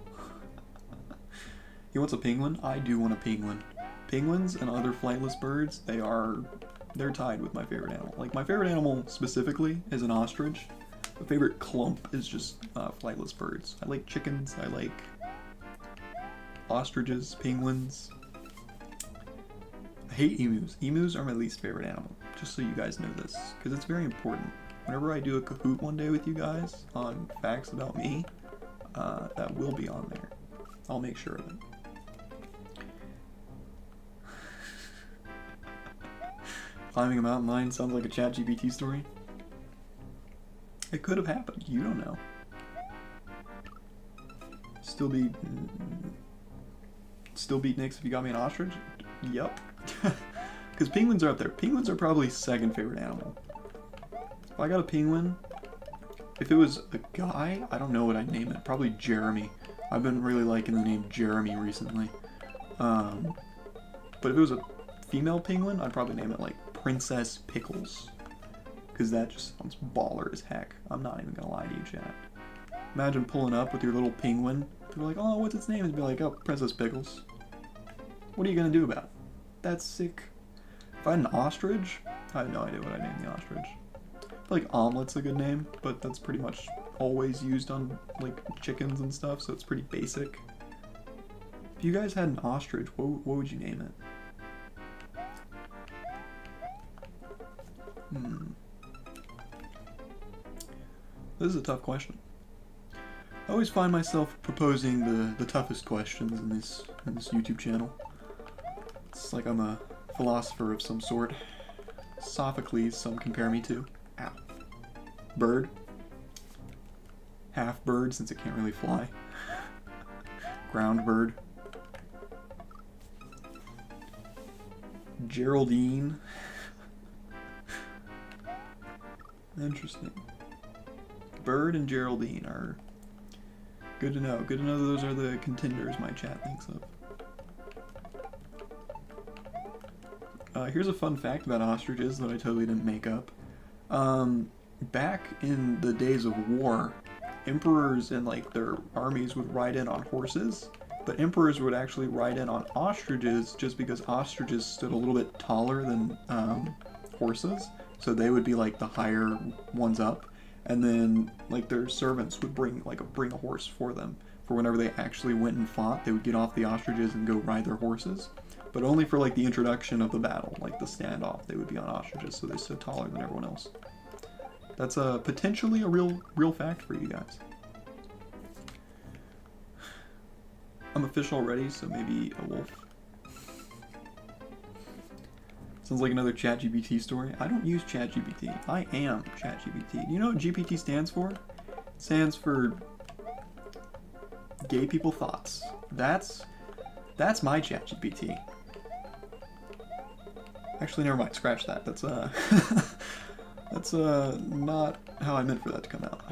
He wants a penguin? I do want a penguin. Penguins and other flightless birds, they're tied with my favorite animal. Like, my favorite animal specifically is an ostrich. My favorite clump is just flightless birds. I like chickens, I like ostriches, penguins. I hate emus. Emus are my least favorite animal, just so you guys know this, because it's very important. whenever I do a Kahoot one day with you guys on facts about me, that will be on there. I'll make sure of it. Climbing a mountain lion sounds like a ChatGPT story. It could have happened. You don't know. Still beat Nyx if you got me an ostrich? Yup. Because penguins are up there. Penguins are probably second favorite animal. If I got a penguin, if it was a guy, I don't know what I'd name it. Probably Jeremy. I've been really liking the name Jeremy recently. But if it was a female penguin, I'd probably name it like Princess Pickles. Because that just sounds baller as heck. I'm not even gonna lie to you, chat. Imagine pulling up with your little penguin. People are like, oh, what's its name? And be like, oh, Princess Pickles. What are you gonna do about it? That's sick. If I had an ostrich, I have no idea what I'd name the ostrich. I feel like omelet's a good name, but that's pretty much always used on like chickens and stuff, so it's pretty basic. If you guys had an ostrich, what would you name it? This is a tough question. I always find myself proposing the toughest questions in this YouTube channel. It's like I'm a philosopher of some sort. Sophocles, some compare me to. Ow. Bird. Half bird, since it can't really fly. Ground bird. Geraldine. Interesting. Bird and Geraldine are good to know. Good to know those are the contenders my chat thinks of. Here's a fun fact about ostriches that I totally didn't make up. Back in the days of war, emperors and like their armies would ride in on horses, but emperors would actually ride in on ostriches just because ostriches stood a little bit taller than horses, so they would be like the higher ones up, and then like their servants would bring a horse for them. For whenever they actually went and fought, they would get off the ostriches and go ride their horses. But only for like the introduction of the battle, like the standoff, they would be on ostriches, so they stood taller than everyone else. That's potentially a real fact for you guys. I'm a fish already, so maybe a wolf. Sounds like another ChatGPT story. I don't use ChatGPT. I am ChatGPT. Do you know what GPT stands for? It stands for Gay People Thoughts. That's my ChatGPT. Actually, never mind. Scratch that. That's that's not how I meant for that to come out.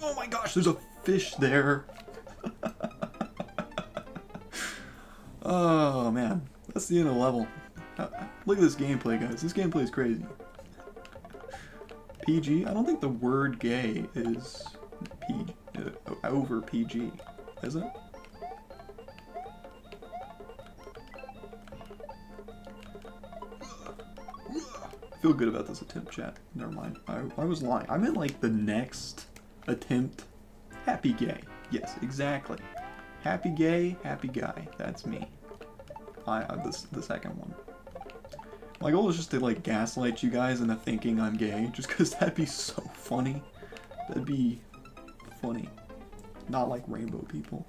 Oh my gosh, there's a fish there. Oh man, that's the end of the level. Look at this gameplay, guys. This gameplay is crazy. PG? I don't think the word gay is over PG, is it? I feel good about this attempt, chat. Never mind. I was lying. I meant like the next attempt. Happy gay. Yes, exactly. Happy gay, happy guy. That's me. The second one. My goal is just to like gaslight you guys into thinking I'm gay, just because that'd be so funny. That'd be funny. Not like rainbow people.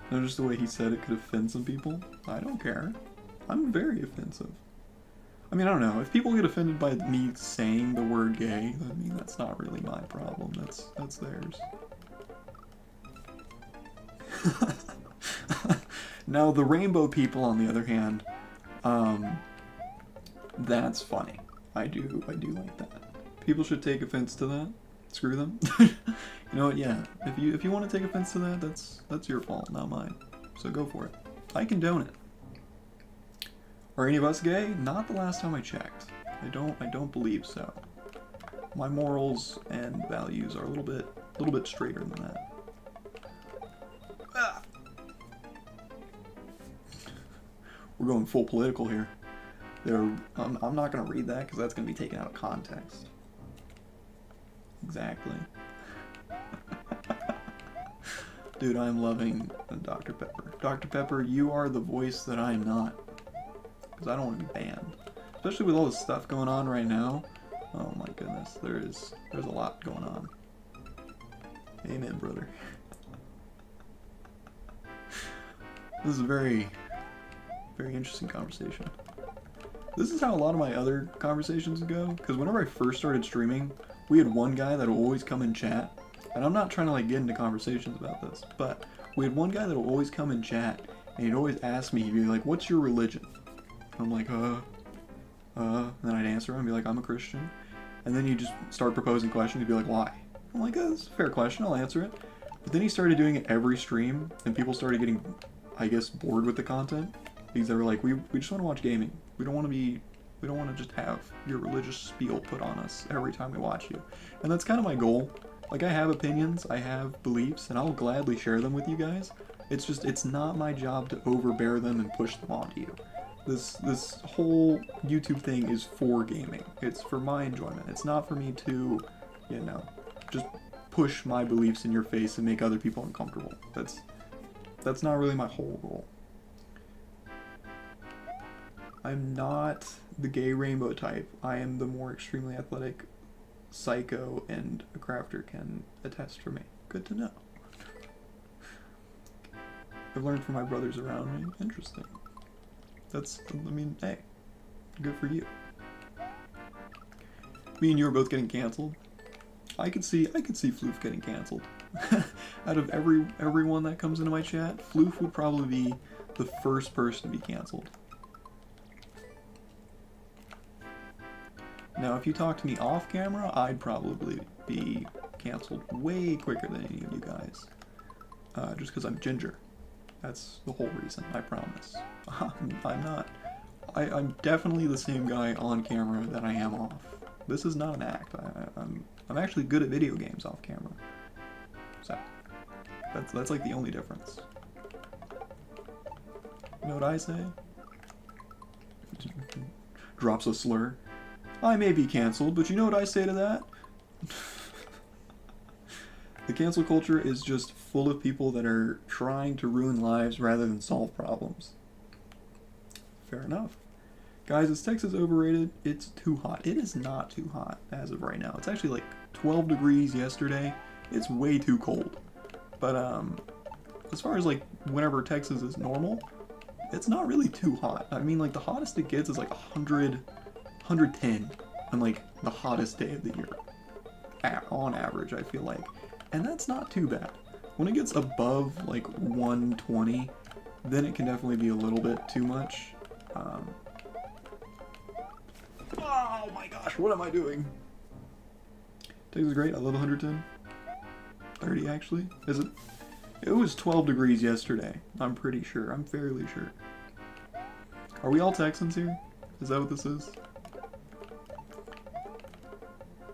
No, just the way he said it could offend some people. I don't care. I'm very offensive. I mean, I don't know. If people get offended by me saying the word gay, I mean, that's not really my problem. That's theirs. Now, the rainbow people, on the other hand, that's funny. I do like that. People should take offense to that. Screw them. You know what? Yeah. If you want to take offense to that, that's your fault, not mine. So go for it. I condone it. Are any of us gay? Not the last time I checked. I don't believe so. My morals and values are a little bit straighter than that. Ah. We're going full political here. I'm not gonna read that because that's gonna be taken out of context. Exactly. Dude, I'm loving Dr. Pepper. Dr. Pepper, you are the voice that I am not. because I don't want to be banned. Especially with all this stuff going on right now. Oh my goodness, there's a lot going on. Amen, brother. This is a very, very interesting conversation. This is how a lot of my other conversations go, because whenever I first started streaming, we had one guy that would always come in chat, and I'm not trying to like get into conversations about this, but we had one guy that would always come in chat, and he'd always ask me, he'd be like, what's your religion? And I'm like, and then I'd answer him and be like, I'm a Christian. And then he'd just start proposing questions, he'd be like, why? I'm like, oh, that's a fair question, I'll answer it. But then he started doing it every stream, and people started getting, I guess, bored with the content, because they were like, we just want to watch gaming. We don't want to just have your religious spiel put on us every time we watch you. And that's kind of my goal. Like, I have opinions, I have beliefs, and I'll gladly share them with you guys. It's just, it's not my job to overbear them and push them onto you. This whole YouTube thing is for gaming. It's for my enjoyment. It's not for me to, you know, just push my beliefs in your face and make other people uncomfortable. That's not really my whole goal. I'm not the gay rainbow type. I am the more extremely athletic psycho, and a crafter can attest for me. Good to know. I've learned from my brothers around me. Interesting. That's, I mean, hey, good for you. Me and you are both getting canceled. I could see Floof getting canceled. Out of everyone that comes into my chat, Floof would probably be the first person to be canceled. Now, if you talk to me off camera, I'd probably be canceled way quicker than any of you guys. Just because I'm ginger. That's the whole reason, I promise. I'm not. I'm definitely the same guy on camera that I am off. This is not an act. I'm actually good at video games off camera. So, that's like the only difference. You know what I say? Drops a slur. I may be canceled, but you know what I say to that? The cancel culture is just full of people that are trying to ruin lives rather than solve problems. Fair enough. Guys, is Texas overrated? It's too hot. It is not too hot as of right now. It's actually like 12 degrees yesterday. It's way too cold. But as far as like whenever Texas is normal, it's not really too hot. I mean, like the hottest it gets is like 100, 110 on like the hottest day of the year. On average, I feel like. And that's not too bad. When it gets above like 120, then it can definitely be a little bit too much. Oh my gosh, what am I doing? Texas is great, I love 110. 30 actually. Is it? It was 12 degrees yesterday, I'm pretty sure. I'm fairly sure. Are we all Texans here? Is that what this is?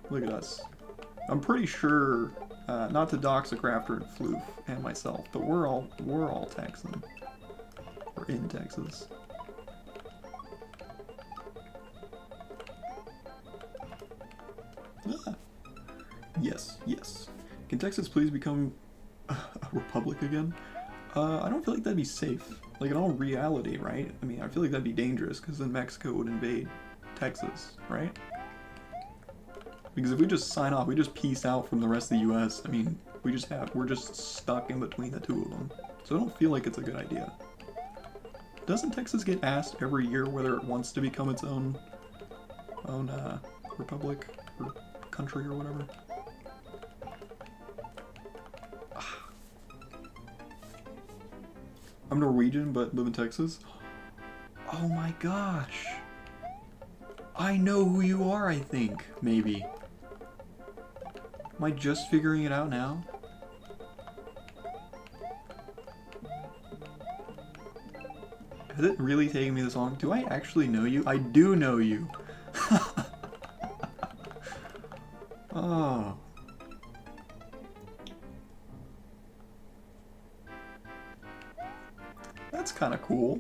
Look at us. I'm pretty sure, not to dox a crafter and Floof and myself, but we're all Texan. We're in Texas. Ah. Yes, yes. Can Texas please become a republic again? I don't feel like that'd be safe. Like in all reality, right? I mean, I feel like that'd be dangerous because then Mexico would invade Texas, right? Because if we just sign off, we just peace out from the rest of the US, I mean, we're just stuck in between the two of them. So I don't feel like it's a good idea. Doesn't Texas get asked every year whether it wants to become its own republic or country or whatever? I'm Norwegian but live in Texas. Oh my gosh. I know who you are, I think, maybe. Am I just figuring it out now? Has it really taken me this long? Do I actually know you? I do know you. Oh. That's kind of cool.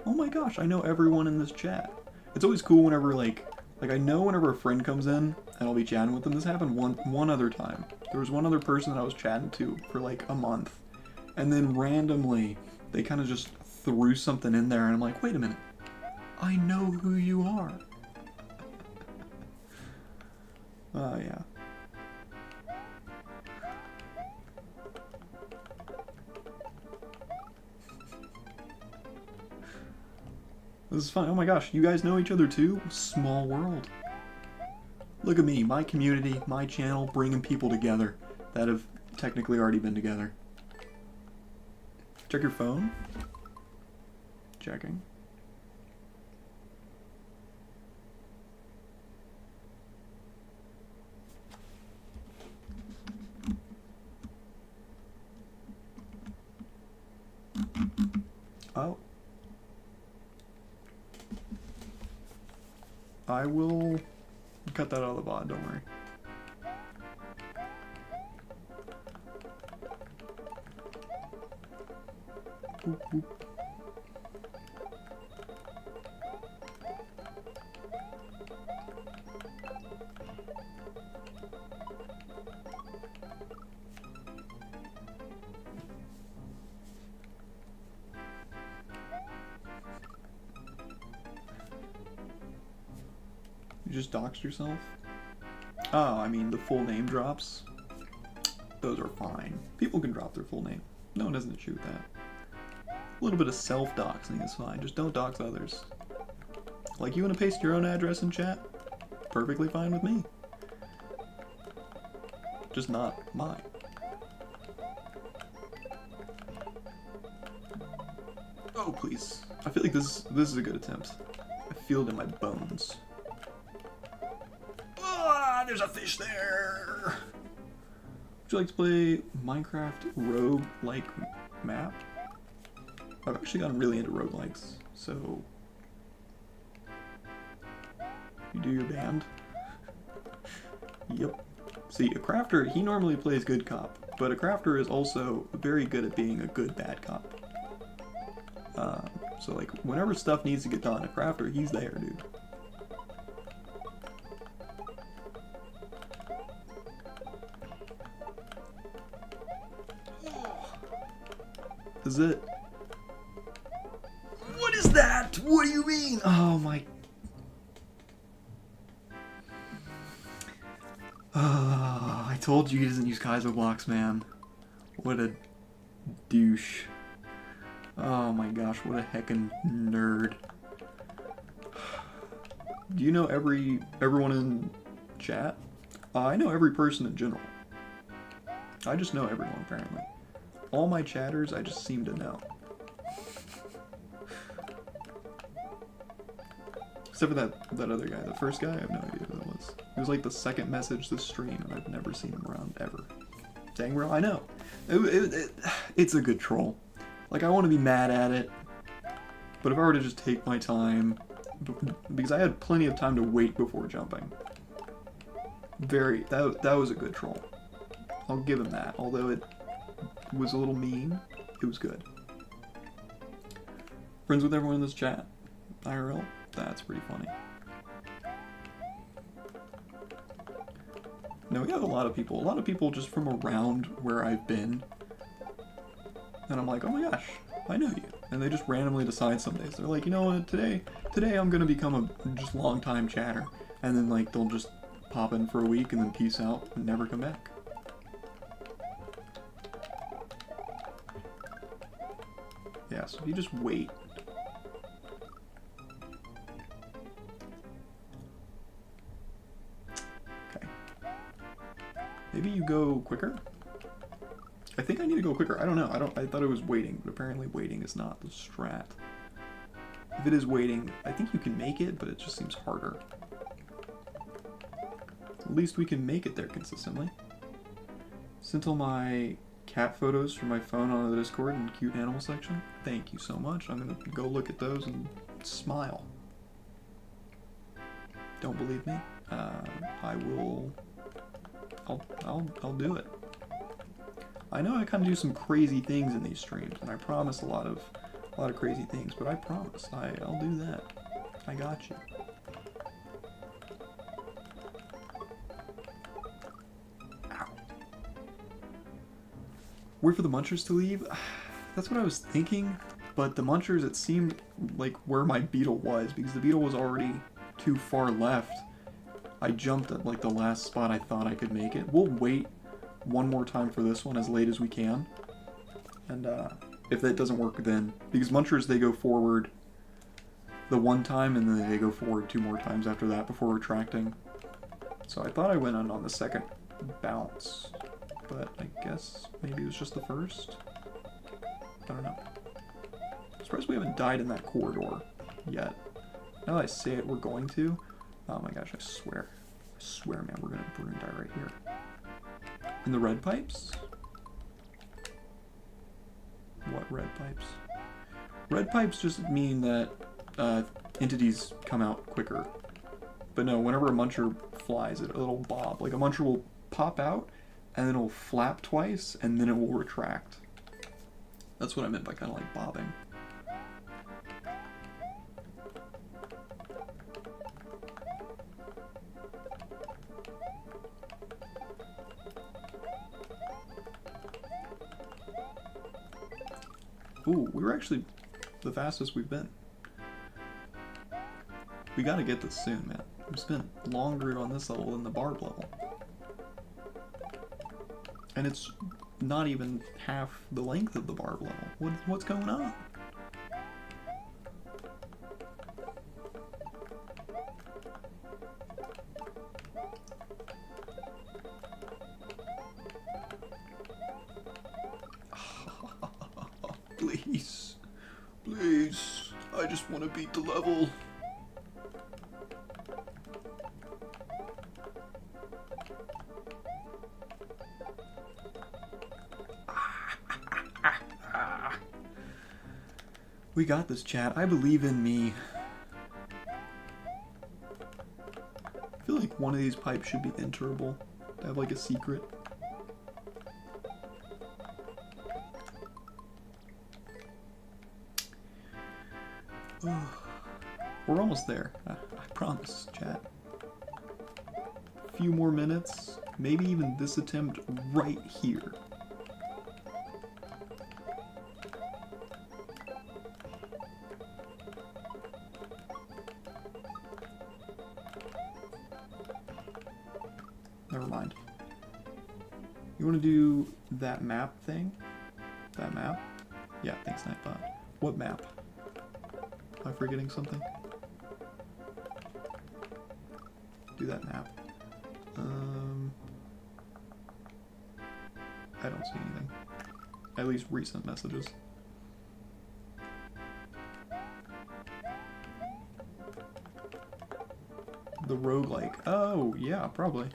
Oh my gosh, I know everyone in this chat. It's always cool whenever, like I know whenever a friend comes in, and I'll be chatting with them. This happened one other time. There was one other person that I was chatting to for like a month, and then randomly, they kind of just threw something in there, and I'm like, wait a minute. I know who you are. Oh, yeah. This is fun. Oh my gosh, you guys know each other too? Small world. Look at me, my community, my channel, bringing people together that have technically already been together. Check your phone. Checking. Oh. I will cut that out of the VOD, don't worry. Boop, boop. You just doxed yourself? Oh, I mean the full name drops. Those are fine. People can drop their full name. No one has an issue with that. A little bit of self-doxing is fine. Just don't dox others. Like, you want to paste your own address in chat? Perfectly fine with me. Just not mine. Oh, please. I feel like this is a good attempt. I feel it in my bones. Ah, there's a fish there! Would you like to play Minecraft rogue-like map? I've actually gotten really into roguelikes, so you do your band. Yep. See, a crafter, he normally plays good cop, but a crafter is also very good at being a good bad cop. So like, whenever stuff needs to get done, a crafter, he's there, dude. Is it? What is that? What do you mean? Oh my... I told you he doesn't use Kaizo blocks, man. What a douche. Oh my gosh, what a heckin' nerd. Do you know everyone in chat? I know every person in general. I just know everyone, apparently. All my chatters, I just seem to know. Except for that other guy, the first guy, I have no idea who that was. He was like the second message this stream, and I've never seen him around, ever. Dang, bro, I know. It's a good troll. Like, I want to be mad at it, but if I were to just take my time, because I had plenty of time to wait before jumping. That was a good troll. I'll give him that, although it was a little mean, it was good. Friends with everyone in this chat. IRL? That's pretty funny. No, we have a lot of people just from around where I've been. And I'm like, oh my gosh, I know you. And they just randomly decide some days. They're like, you know what, today I'm gonna become a just long time chatter. And then like, they'll just pop in for a week and then peace out and never come back. Yeah, so if you just wait. Okay. Maybe you go quicker? I think I need to go quicker. I don't know. I thought it was waiting, but apparently waiting is not the strat. If it is waiting, I think you can make it, but it just seems harder. At least we can make it there consistently. Sent all my cat photos from my phone on the Discord in cute animal section. Thank you so much. I'm gonna go look at those and smile. Don't believe me? I will. I'll do it. I know I kind of do some crazy things in these streams, and I promise a lot of crazy things, but I promise I'll do that. I got you. Ow. Wait for the munchers to leave? That's what I was thinking. But the munchers, it seemed like where my beetle was, because the beetle was already too far left. I jumped at like the last spot I thought I could make it. We'll wait one more time for this one as late as we can. And if that doesn't work then, because munchers, they go forward the one time and then they go forward 2 more times after that before retracting. So I thought I went on the second bounce, but I guess maybe it was just the first? I don't know. I'm surprised we haven't died in that corridor yet. Now that I say it, we're going to. Oh my gosh, I swear. I swear, man, we're gonna die right here. In the red pipes? What red pipes? Red pipes just mean that entities come out quicker. But no, whenever a muncher flies, it'll bob. Like a muncher will pop out, and then it'll flap twice, and then it will retract. That's what I meant by kind of like bobbing. Ooh, we were actually the fastest we've been. We gotta get this soon, man. We've spent longer on this level than the barb level. And it's not even half the length of the barb level. What's going on? Please. Please. I just want to beat the level. We got this, chat. I believe in me. I feel like one of these pipes should be enterable. To have like a secret. We're almost there. I promise, chat. A few more minutes. Maybe even this attempt right here. Never mind. You want to do that map thing? That map? Yeah, thanks, Nightbot. What map? Am I forgetting something? Do that map. I don't see anything. At least recent messages. The roguelike. Oh, yeah, probably.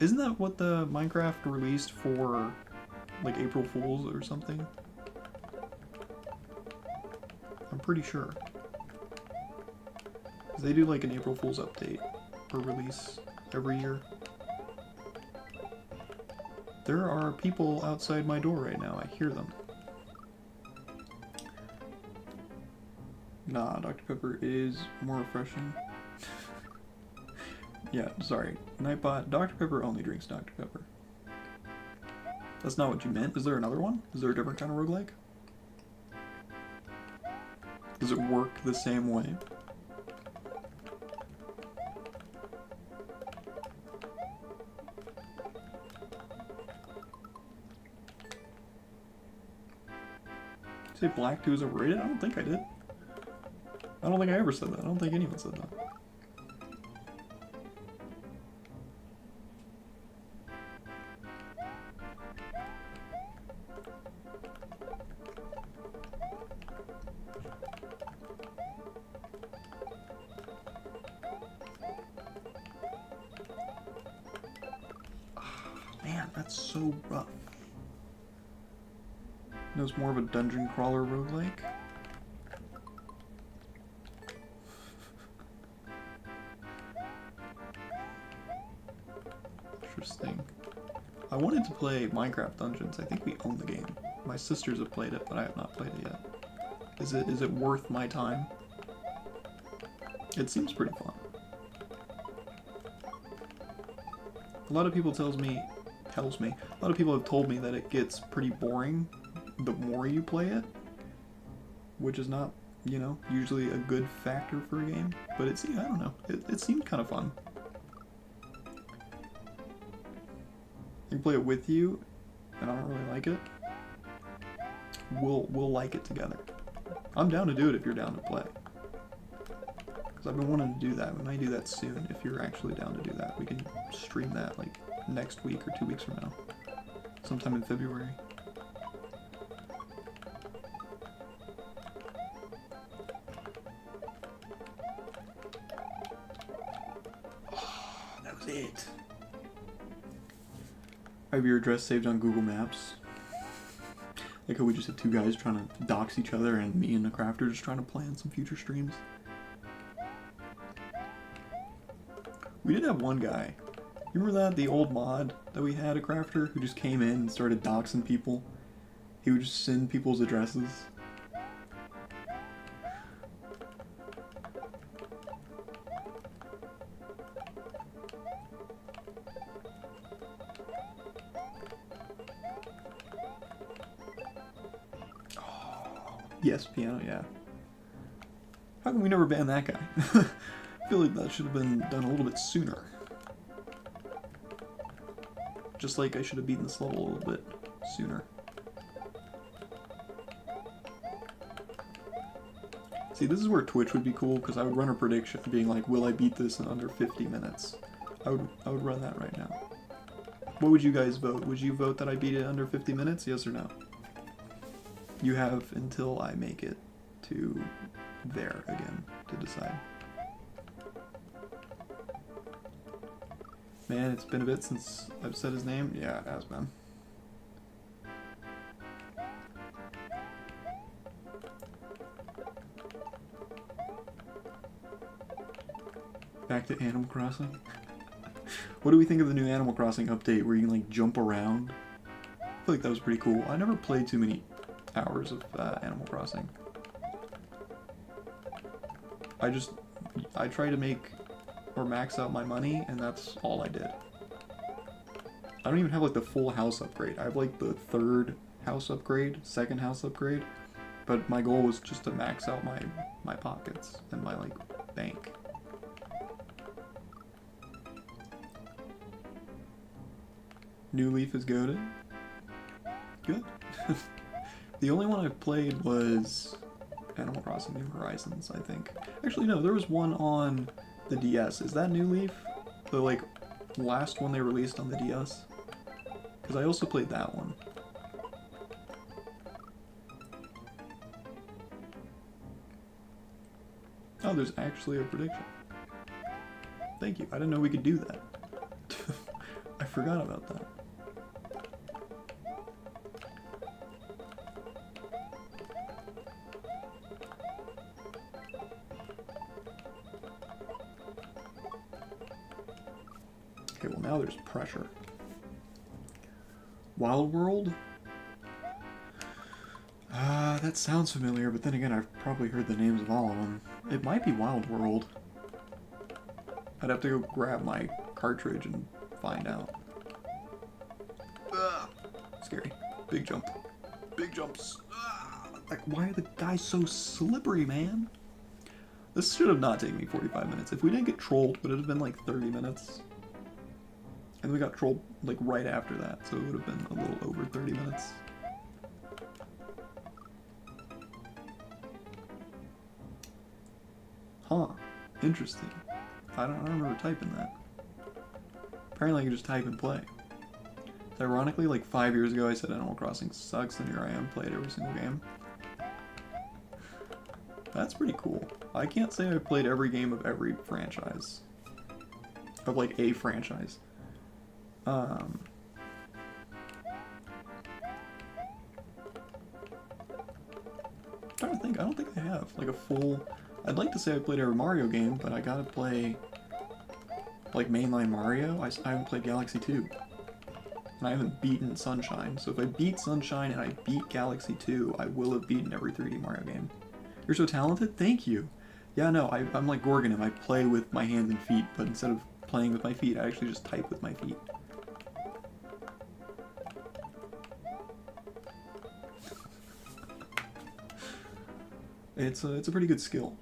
Isn't that what the Minecraft released for, like, April Fools or something? I'm pretty sure. 'Cause they do, like, an April Fool's update or release every year. There are people outside my door right now. I hear them. Nah, Dr. Pepper is more refreshing. Yeah, sorry. Nightbot, Dr. Pepper only drinks Dr. Pepper. That's not what you meant. Is there another one? Is there a different kind of roguelike? Does it work the same way? Say Black 2 is overrated? I don't think I did. I don't think I ever said that. I don't think anyone said that. Man, that's so rough. No, it's more of a dungeon crawler roguelike. Interesting. I wanted to play Minecraft Dungeons. I think we own the game. My sisters have played it, but I have not played it yet. Is it worth my time? It seems pretty fun. A lot of people a lot of people have told me that it gets pretty boring the more you play it. which is not, you know, usually a good factor for a game. But it's, yeah, I don't know. It seemed kind of fun. I can play it with you, and I don't really like it. We'll like it together. I'm down to do it if you're down to play. Because I've been wanting to do that. We might do that soon if you're actually down to do that. We can stream that like next week or 2 weeks from now. Sometime in February. Oh, that was it. I have your address saved on Google Maps. Like how we just had two guys trying to dox each other and me and the crafter just trying to plan some future streams. We did have one guy. You remember that? The old mod that we had, a crafter, who just came in and started doxing people? He would just send people's addresses. Yes, piano, yeah. How come we never banned that guy? I feel like that should have been done a little bit sooner. Just like I should have beaten this level a little bit sooner. See, this is where Twitch would be cool, because I would run a prediction being like, will I beat this in under 50 minutes? I would run that right now. What would you guys vote? Would you vote that I beat it under 50 minutes? Yes or no? You have until I make it to there again to decide. Man, it's been a bit since I've said his name. Yeah, it has been. Back to Animal Crossing. What do we think of the new Animal Crossing update where you can like jump around? I feel like that was pretty cool. I never played too many hours of Animal Crossing. I try to make or max out my money, and that's all I did. I don't even have like the full house upgrade. I have like the third house upgrade, second house upgrade, but my goal was just to max out my pockets and my like bank. New Leaf is goated. Good. The only one I've played was Animal Crossing New Horizons, I think. Actually, no, there was one on the DS. Is that New Leaf? The, like, last one they released on the DS? Because I also played that one. Oh, there's actually a prediction. Thank you. I didn't know we could do that. I forgot about that. Okay, well now there's pressure. Wild World? That sounds familiar, but then again, I've probably heard the names of all of them. It might be Wild World. I'd have to go grab my cartridge and find out. Ugh. Scary. Big jump. Big jumps. Ugh. Like, why are the guys so slippery, man? This should have not taken me 45 minutes. If we didn't get trolled, would it have been like 30 minutes? And we got trolled like right after that, so it would have been a little over 30 minutes. Huh. Interesting. I don't remember typing that. Apparently I can just type and play. So ironically, like 5 years ago I said Animal Crossing sucks, and here I am, played every single game. That's pretty cool. I can't say I've played every game of every franchise. Of like a franchise. I'm trying to think. I don't think I have like a full. I'd like to say I played every Mario game, but I gotta play like mainline Mario. I haven't played Galaxy 2. And I haven't beaten Sunshine. So if I beat Sunshine and I beat Galaxy 2, I will have beaten every 3D Mario game. You're so talented? Thank you. Yeah, no, I'm like Gorgon, and I play with my hands and feet, but instead of playing with my feet, I actually just type with my feet. it's a pretty good skill.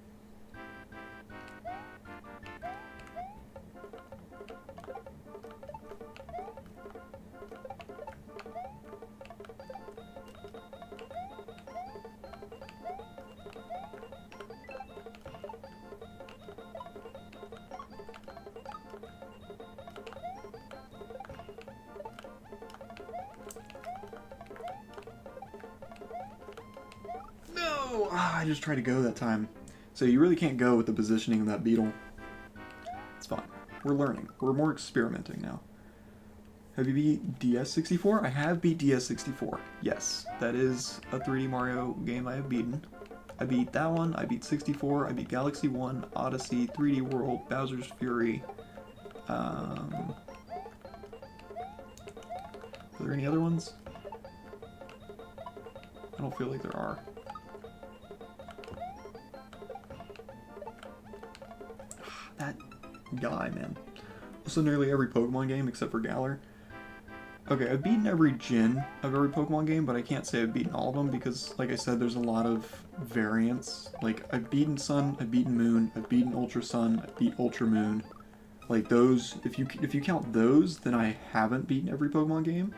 No! Ah, I just tried to go that time. So you really can't go with the positioning of that beetle. It's fine. We're learning. We're more experimenting now. Have you beat DS64? I have beat DS64. Yes, that is a 3D Mario game I have beaten. I beat that one, I beat 64, I beat Galaxy 1, Odyssey, 3D World, Bowser's Fury. Are there any other ones? I don't feel like there are. That guy, man. Also nearly every Pokemon game except for Galar. Okay, I've beaten every gen of every Pokemon game, but I can't say I've beaten all of them because, like I said, there's a lot of variants. Like, I've beaten Sun, I've beaten Moon, I've beaten Ultra Sun, I've beat Ultra Moon. Like, those, if you count those, then I haven't beaten every Pokemon game.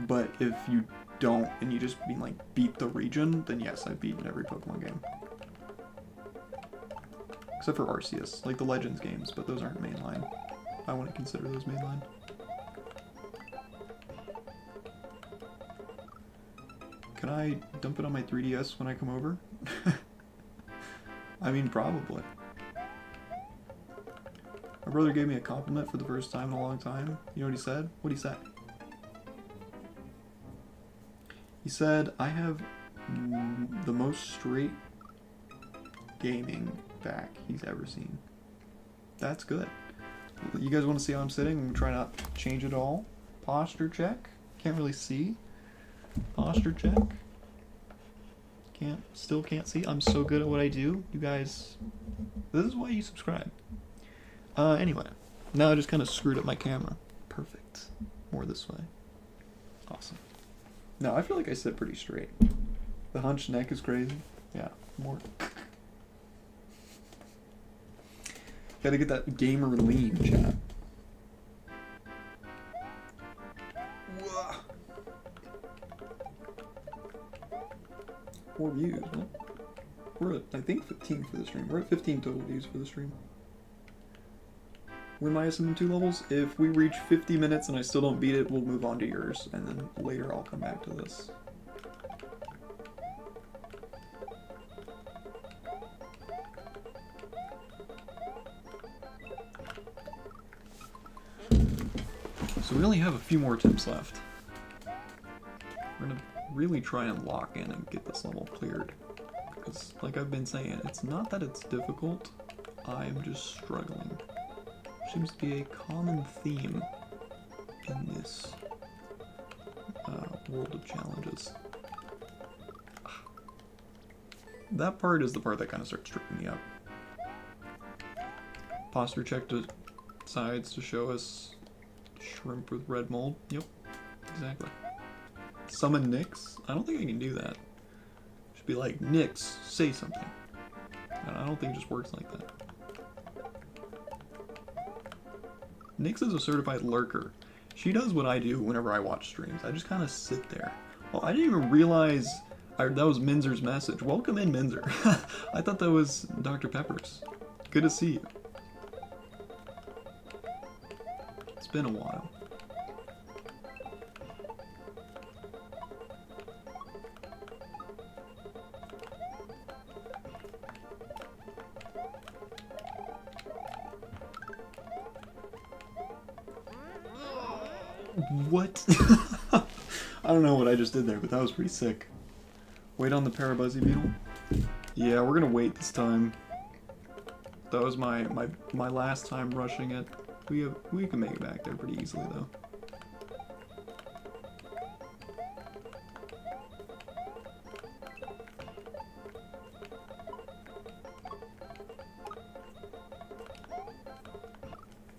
But if you don't, and you just mean, like, beat the region, then yes, I've beaten every Pokemon game. Except for Arceus, like the Legends games, but those aren't mainline. I wouldn't consider those mainline. Can I dump it on my 3DS when I come over? I mean, probably. My brother gave me a compliment for the first time in a long time. You know what he said? What'd he say? He said, I have the most straight gaming back he's ever seen. That's good. You guys want to see how I'm sitting? I'm trying to change it all. Posture check. Can't really see. Posture check. Still can't see. I'm so good at what I do. You guys, this is why you subscribe. Anyway, now I just kind of screwed up my camera. Perfect. More this way. Awesome. No, I feel like I sit pretty straight. The hunched neck is crazy. Yeah, more. Gotta get that gamer lean, chat. Whoa. 4 views, huh? We're at, I think, 15 for the stream. We're at 15 total views for the stream. Win my SMM2 levels. If we reach 50 minutes and I still don't beat it, we'll move on to yours, and then later I'll come back to this. So we only have a few more attempts left. We're gonna really try and lock in and get this level cleared. Because, like I've been saying, it's not that it's difficult, I'm just struggling. Seems to be a common theme in this world of challenges. That part is the part that kind of starts tripping me up. Posture check to sides to show us shrimp with red mold. Yep, exactly. Summon Nyx? I don't think I can do that. Should be like, Nyx, say something. And I don't think it just works like that. Nyx is a certified lurker. She does what I do whenever I watch streams. I just kind of sit there. Well, I didn't even realize that was Minzer's message. Welcome in, Minzer. I thought that was Dr. Pepper's. Good to see you. It's been a while. What? I don't know what I just did there, but that was pretty sick. Wait on the Parabuzzy Beetle? Yeah, we're gonna wait this time. That was my last time rushing it. We can make it back there pretty easily though.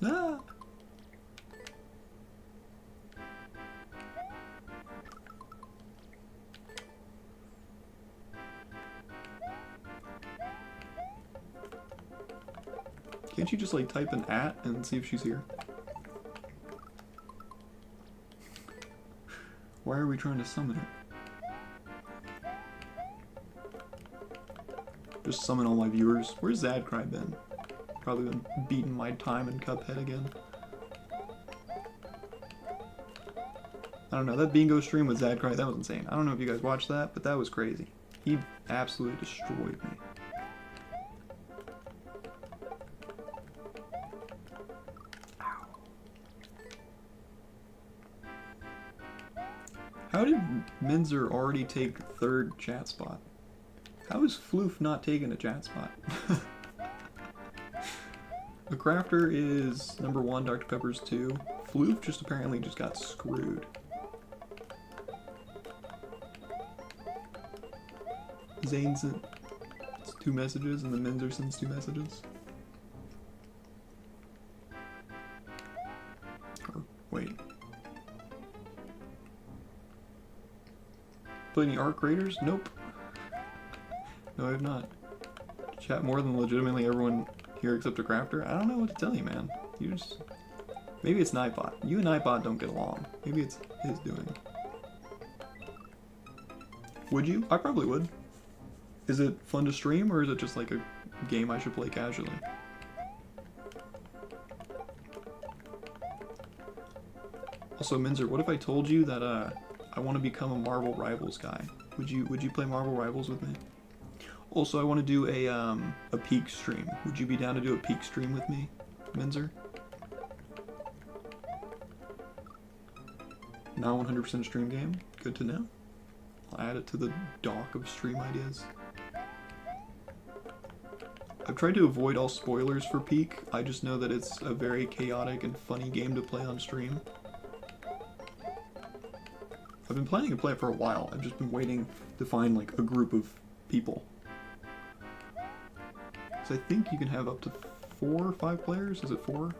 Ah! Can't you just like type an @ and see if she's here? Why are we trying to summon her? Just summon all my viewers. Where's Zadcry been? Probably been beating my time in Cuphead again. I don't know, that bingo stream with Zadcry, that was insane. I don't know if you guys watched that, but that was crazy. He absolutely destroyed me. Ow. How did Minzer already take 3rd chat spot? How is Floof not taking a chat spot? The Crafter is number 1, Dr. Pepper's 2. Floof just apparently just got screwed. Zane sent 2 messages and then Minzer sends 2 messages. Or, wait. Play any Arc Raiders? Nope. No, I have not. Chat more than legitimately everyone here except a Crafter? I don't know what to tell you, man. You just... Maybe it's Nightbot. You and Nightbot don't get along. Maybe it's his doing. Would you? I probably would. Is it fun to stream, or is it just like a game I should play casually? Also, Minzer, what if I told you that I want to become a Marvel Rivals guy? Would you play Marvel Rivals with me? Also, I want to do a peak stream. Would you be down to do a peak stream with me, Minzer? Not 100% stream game? Good to know. I'll add it to the dock of stream ideas. I've tried to avoid all spoilers for Peak. I just know that it's a very chaotic and funny game to play on stream. I've been planning to play it for a while. I've just been waiting to find like a group of people. Because I think you can have up to 4 or 5 players. Is it 4?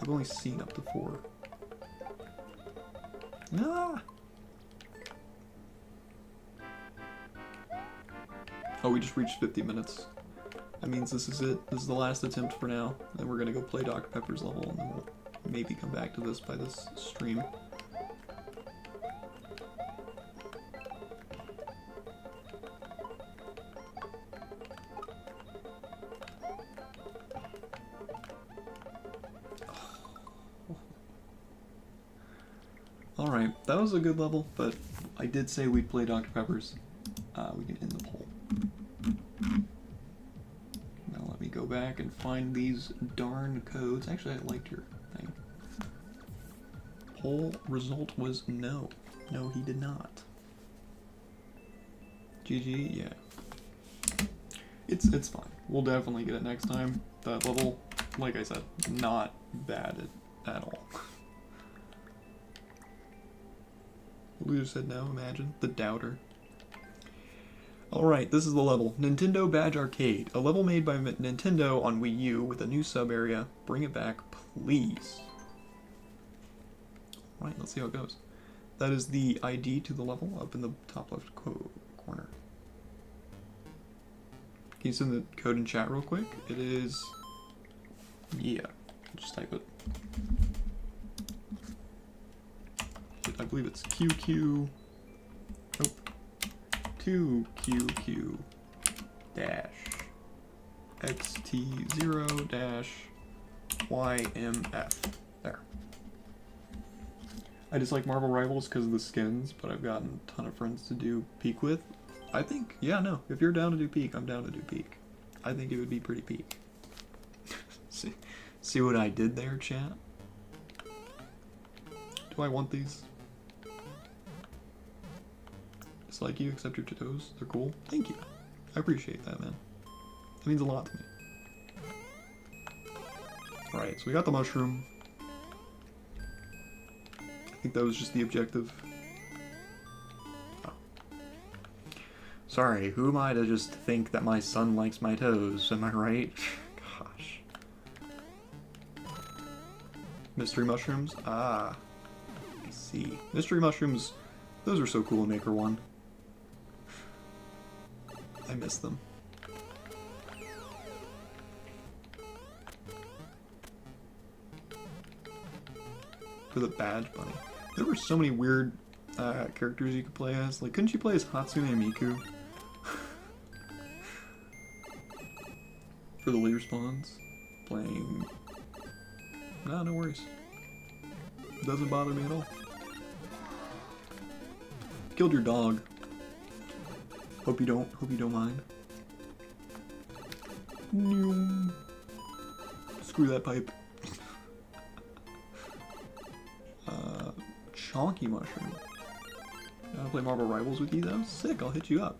I've only seen up to 4. Ah! Oh, we just reached 50 minutes. That means this is it. This is the last attempt for now. Then we're gonna go play Dr. Pepper's level, and then we'll maybe come back to this by this stream. Alright, that was a good level, but I did say we'd play Dr. Pepper's. We can end the poll. Now let me go back and find these darn codes. Actually, I liked your thing. Poll result was no. No, he did not. GG, yeah. It's fine. We'll definitely get it next time. That level, like I said, not bad at all. Loser said no, imagine. The doubter. Alright, this is the level. Nintendo Badge Arcade. A level made by Nintendo on Wii U with a new sub-area. Bring it back, please. Alright, let's see how it goes. That is the ID to the level up in the top left corner. Can you send the code in chat real quick? It is... yeah, just type it. I believe it's QQ... nope. 2QQ dash XT0 dash YMF. There. I just like Marvel Rivals because of the skins, but I've gotten a ton of friends to do Peak with. I think, yeah, no, if you're down to do Peak, I'm down to do Peak. I think it would be pretty Peak. See what I did there, chat? Do I want these? Just like you, except your toes. They're cool. Thank you. I appreciate that, man. That means a lot to me. Alright, so we got the mushroom. I think that was just the objective. Oh. Sorry, who am I to just think that my son likes my toes? Am I right? Gosh. Mystery mushrooms? Ah. I see. Mystery mushrooms, those are so cool in Maker 1. I miss them. for the badge bunny. There were so many weird characters you could play as. Like, couldn't you play as Hatsune Miku? For the later spawns? Playing... No, no worries. Doesn't bother me at all. Killed your dog. Hope you don't mind. Screw that pipe. Chonky mushroom. Wanna play Marvel Rivals with you though? Sick, I'll hit you up.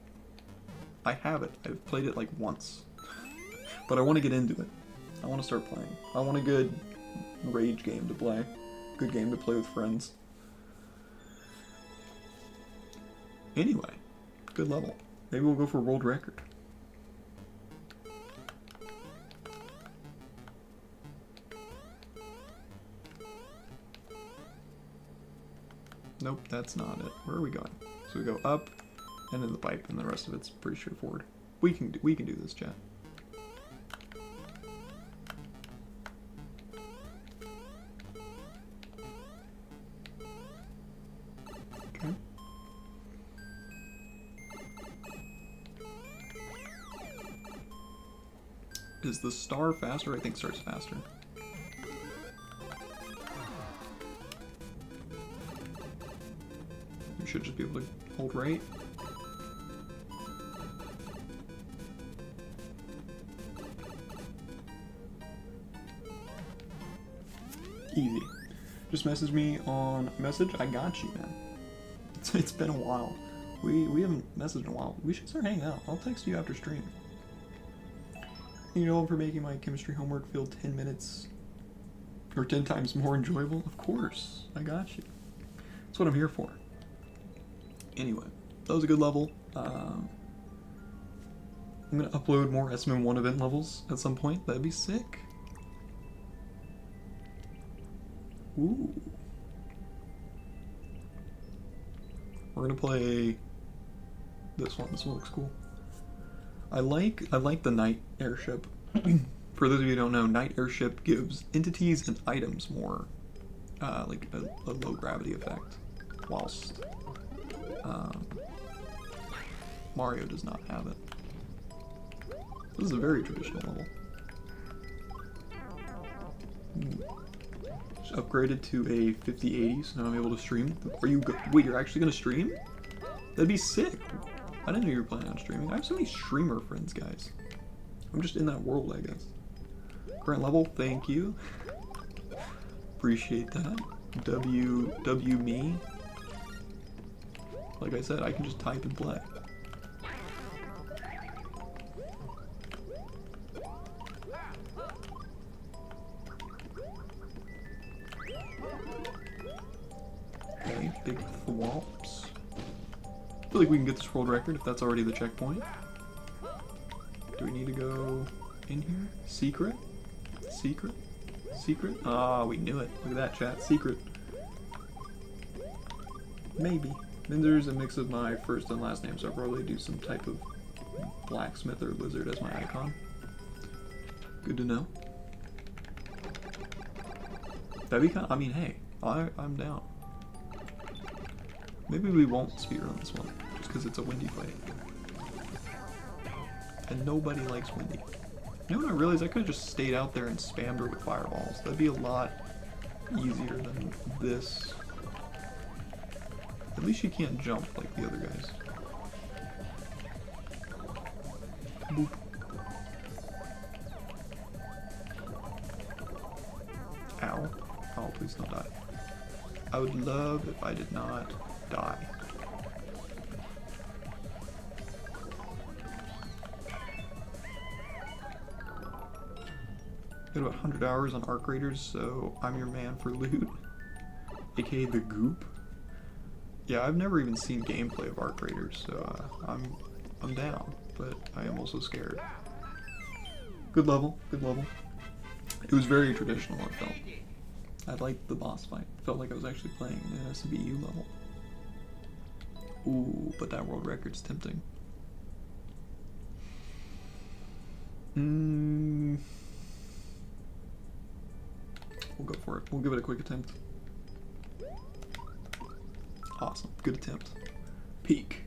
I have it. I've played it like once. But I want to get into it. I want to start playing. I want a good rage game to play. Good game to play with friends. Anyway, good level. Maybe we'll go for world record. Nope, that's not it. Where are we going? So we go up, and then the pipe, and the rest of it's pretty straightforward. We can do this, chat. Okay. Is the star faster? I think star's faster. You should just be able to hold right. Easy. Just message me on message. I got you, man. It's been a while. We haven't messaged in a while. We should start hanging out. I'll text you after stream. You know, for making my chemistry homework feel 10 minutes or 10 times more enjoyable? Of course. I got you. That's what I'm here for. Anyway, that was a good level. I'm gonna upload more SMM1 event levels at some point. That'd be sick. Ooh. We're gonna play this one. This one looks cool. I like the night airship. For those of you who don't know, night airship gives entities and items more like a low gravity effect, whilst Mario does not have it. This is a very traditional level. Just upgraded to a 5080, so now I'm able to stream. Wait, you're actually gonna stream? That'd be sick. I didn't know you were planning on streaming. I have so many streamer friends, guys. I'm just in that world, I guess. Current level, thank you. Appreciate that. W me. Like I said, I can just type and play. Okay, big thwomps. I feel like we can get this world record if that's already the checkpoint. Do we need to go in here? Secret? Secret? Secret? Ah, we knew it. Look at that, chat. Secret. Maybe. Then there's a mix of my first and last name, so I'll probably do some type of blacksmith or lizard as my icon. Good to know. That'd be kind of, I mean, hey, I'm down. Maybe we won't speedrun this one, just because it's a windy fight. And nobody likes windy. You know what I realized? I could have just stayed out there and spammed her with fireballs. That'd be a lot easier than this. At least she can't jump like the other guys. Boop. Ow. Oh, please don't die. I would love if I did not die. Got about 100 hours on Arc Raiders, so I'm your man for loot. AKA the Goop. Yeah, I've never even seen gameplay of Arc Raiders, so I'm down, but I am also scared. Good level, good level. It was very traditional, it felt. I liked the boss fight. It felt like I was actually playing an SMM2 level. Ooh, but that world record's tempting. We'll go for it. We'll give it a quick attempt. Awesome. Good attempt. Peek.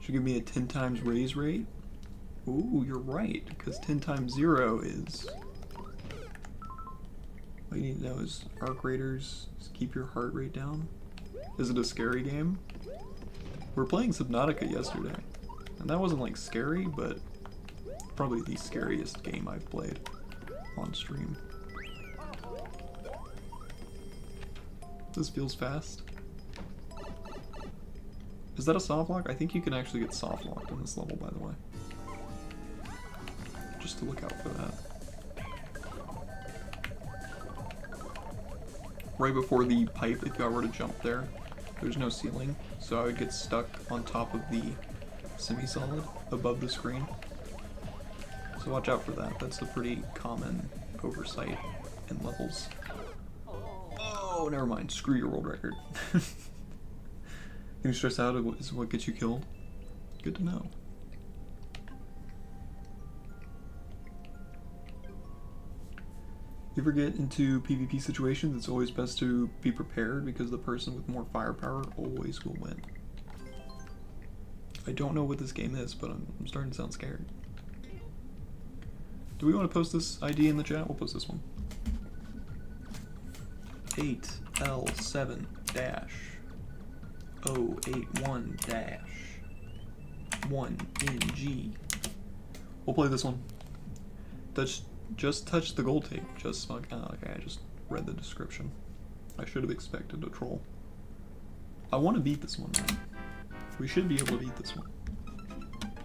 Should give me a 10 times raise rate. Ooh, you're right, because 10 times 0 is... What you need to know is arc raiders keep your heart rate down. Is it a scary game? We were playing Subnautica yesterday, and that wasn't like scary, but probably the scariest game I've played on stream. This feels fast. Is that a soft lock? I think you can actually get soft locked in this level, by the way. Just to look out for that. Right before the pipe, if I were to jump there, there's no ceiling, so I would get stuck on top of the semi-solid above the screen. So watch out for that. That's a pretty common oversight in levels. Oh, never mind. Screw your world record. Getting stressed out is what gets you killed? Good to know. If you ever get into PvP situations, it's always best to be prepared because the person with more firepower always will win. I don't know what this game is, but I'm starting to sound scared. Do we want to post this ID in the chat? We'll post this one. 8L7-081-1NG. We'll play this one. Just touch the gold tape. Just smug. Oh, okay, I just read the description. I should have expected a troll. I want to beat this one, man. We should be able to beat this one.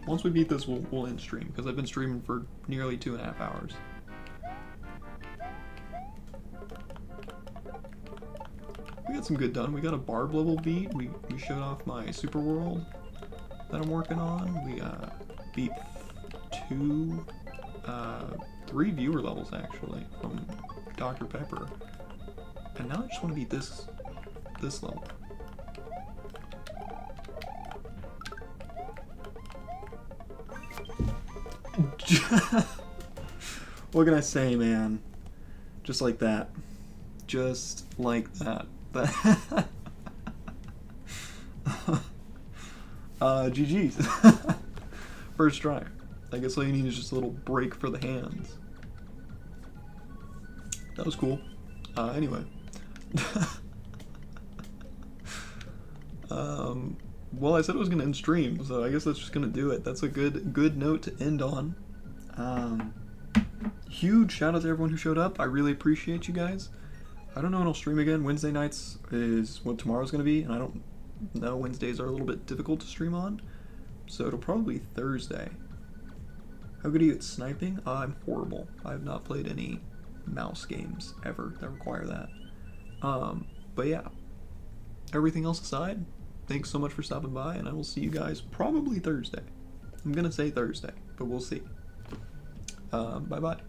Once we beat this, we'll end stream, because I've been streaming for nearly 2.5 hours. We got some good done. We got a barb level beat. We showed off my super world that I'm working on. We beat 3 viewer levels actually from Dr. Pepper. And now I just want to beat this level. What can I say, man? Just like that. Just like that. GG's. First try. I guess all you need is just a little break for the hands. That was cool. Anyway. Well, I said I was gonna end stream, so I guess that's just gonna do it. That's a good note to end on. Huge shout out to everyone who showed up. I really appreciate you guys. I don't know when I'll stream again. Wednesday nights is what tomorrow's gonna be, and I don't know, Wednesdays are a little bit difficult to stream on, so it'll probably be Thursday. How good are you at sniping? I'm horrible. I have not played any mouse games ever that require that. But yeah, everything else aside, thanks so much for stopping by, and I will see you guys probably Thursday. I'm gonna say Thursday, but we'll see. Bye bye.